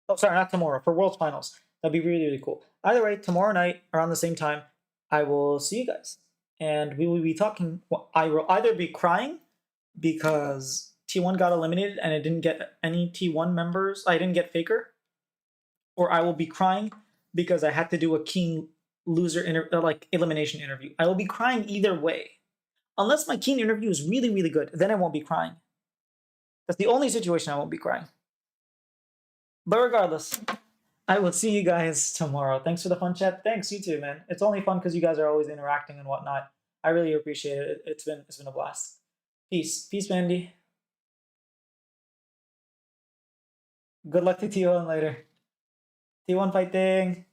oh sorry, not tomorrow, for World's Finals, that'd be really really cool. Either way, tomorrow night around the same time, I will see you guys, and we will be talking. Well, I will either be crying because T1 got eliminated and it didn't get any T1 members. I didn't get Faker, or I will be crying because I had to do a Keen loser like elimination interview. I will be crying either way. Unless my Keen interview is really, really good, then I won't be crying. That's the only situation I won't be crying. But regardless, I will see you guys tomorrow. Thanks for the fun chat. Thanks, you too, man. It's only fun because you guys are always interacting and whatnot. I really appreciate it. It's been a blast. Peace. Peace, Mandy. Good luck to T1 later. T1 fighting.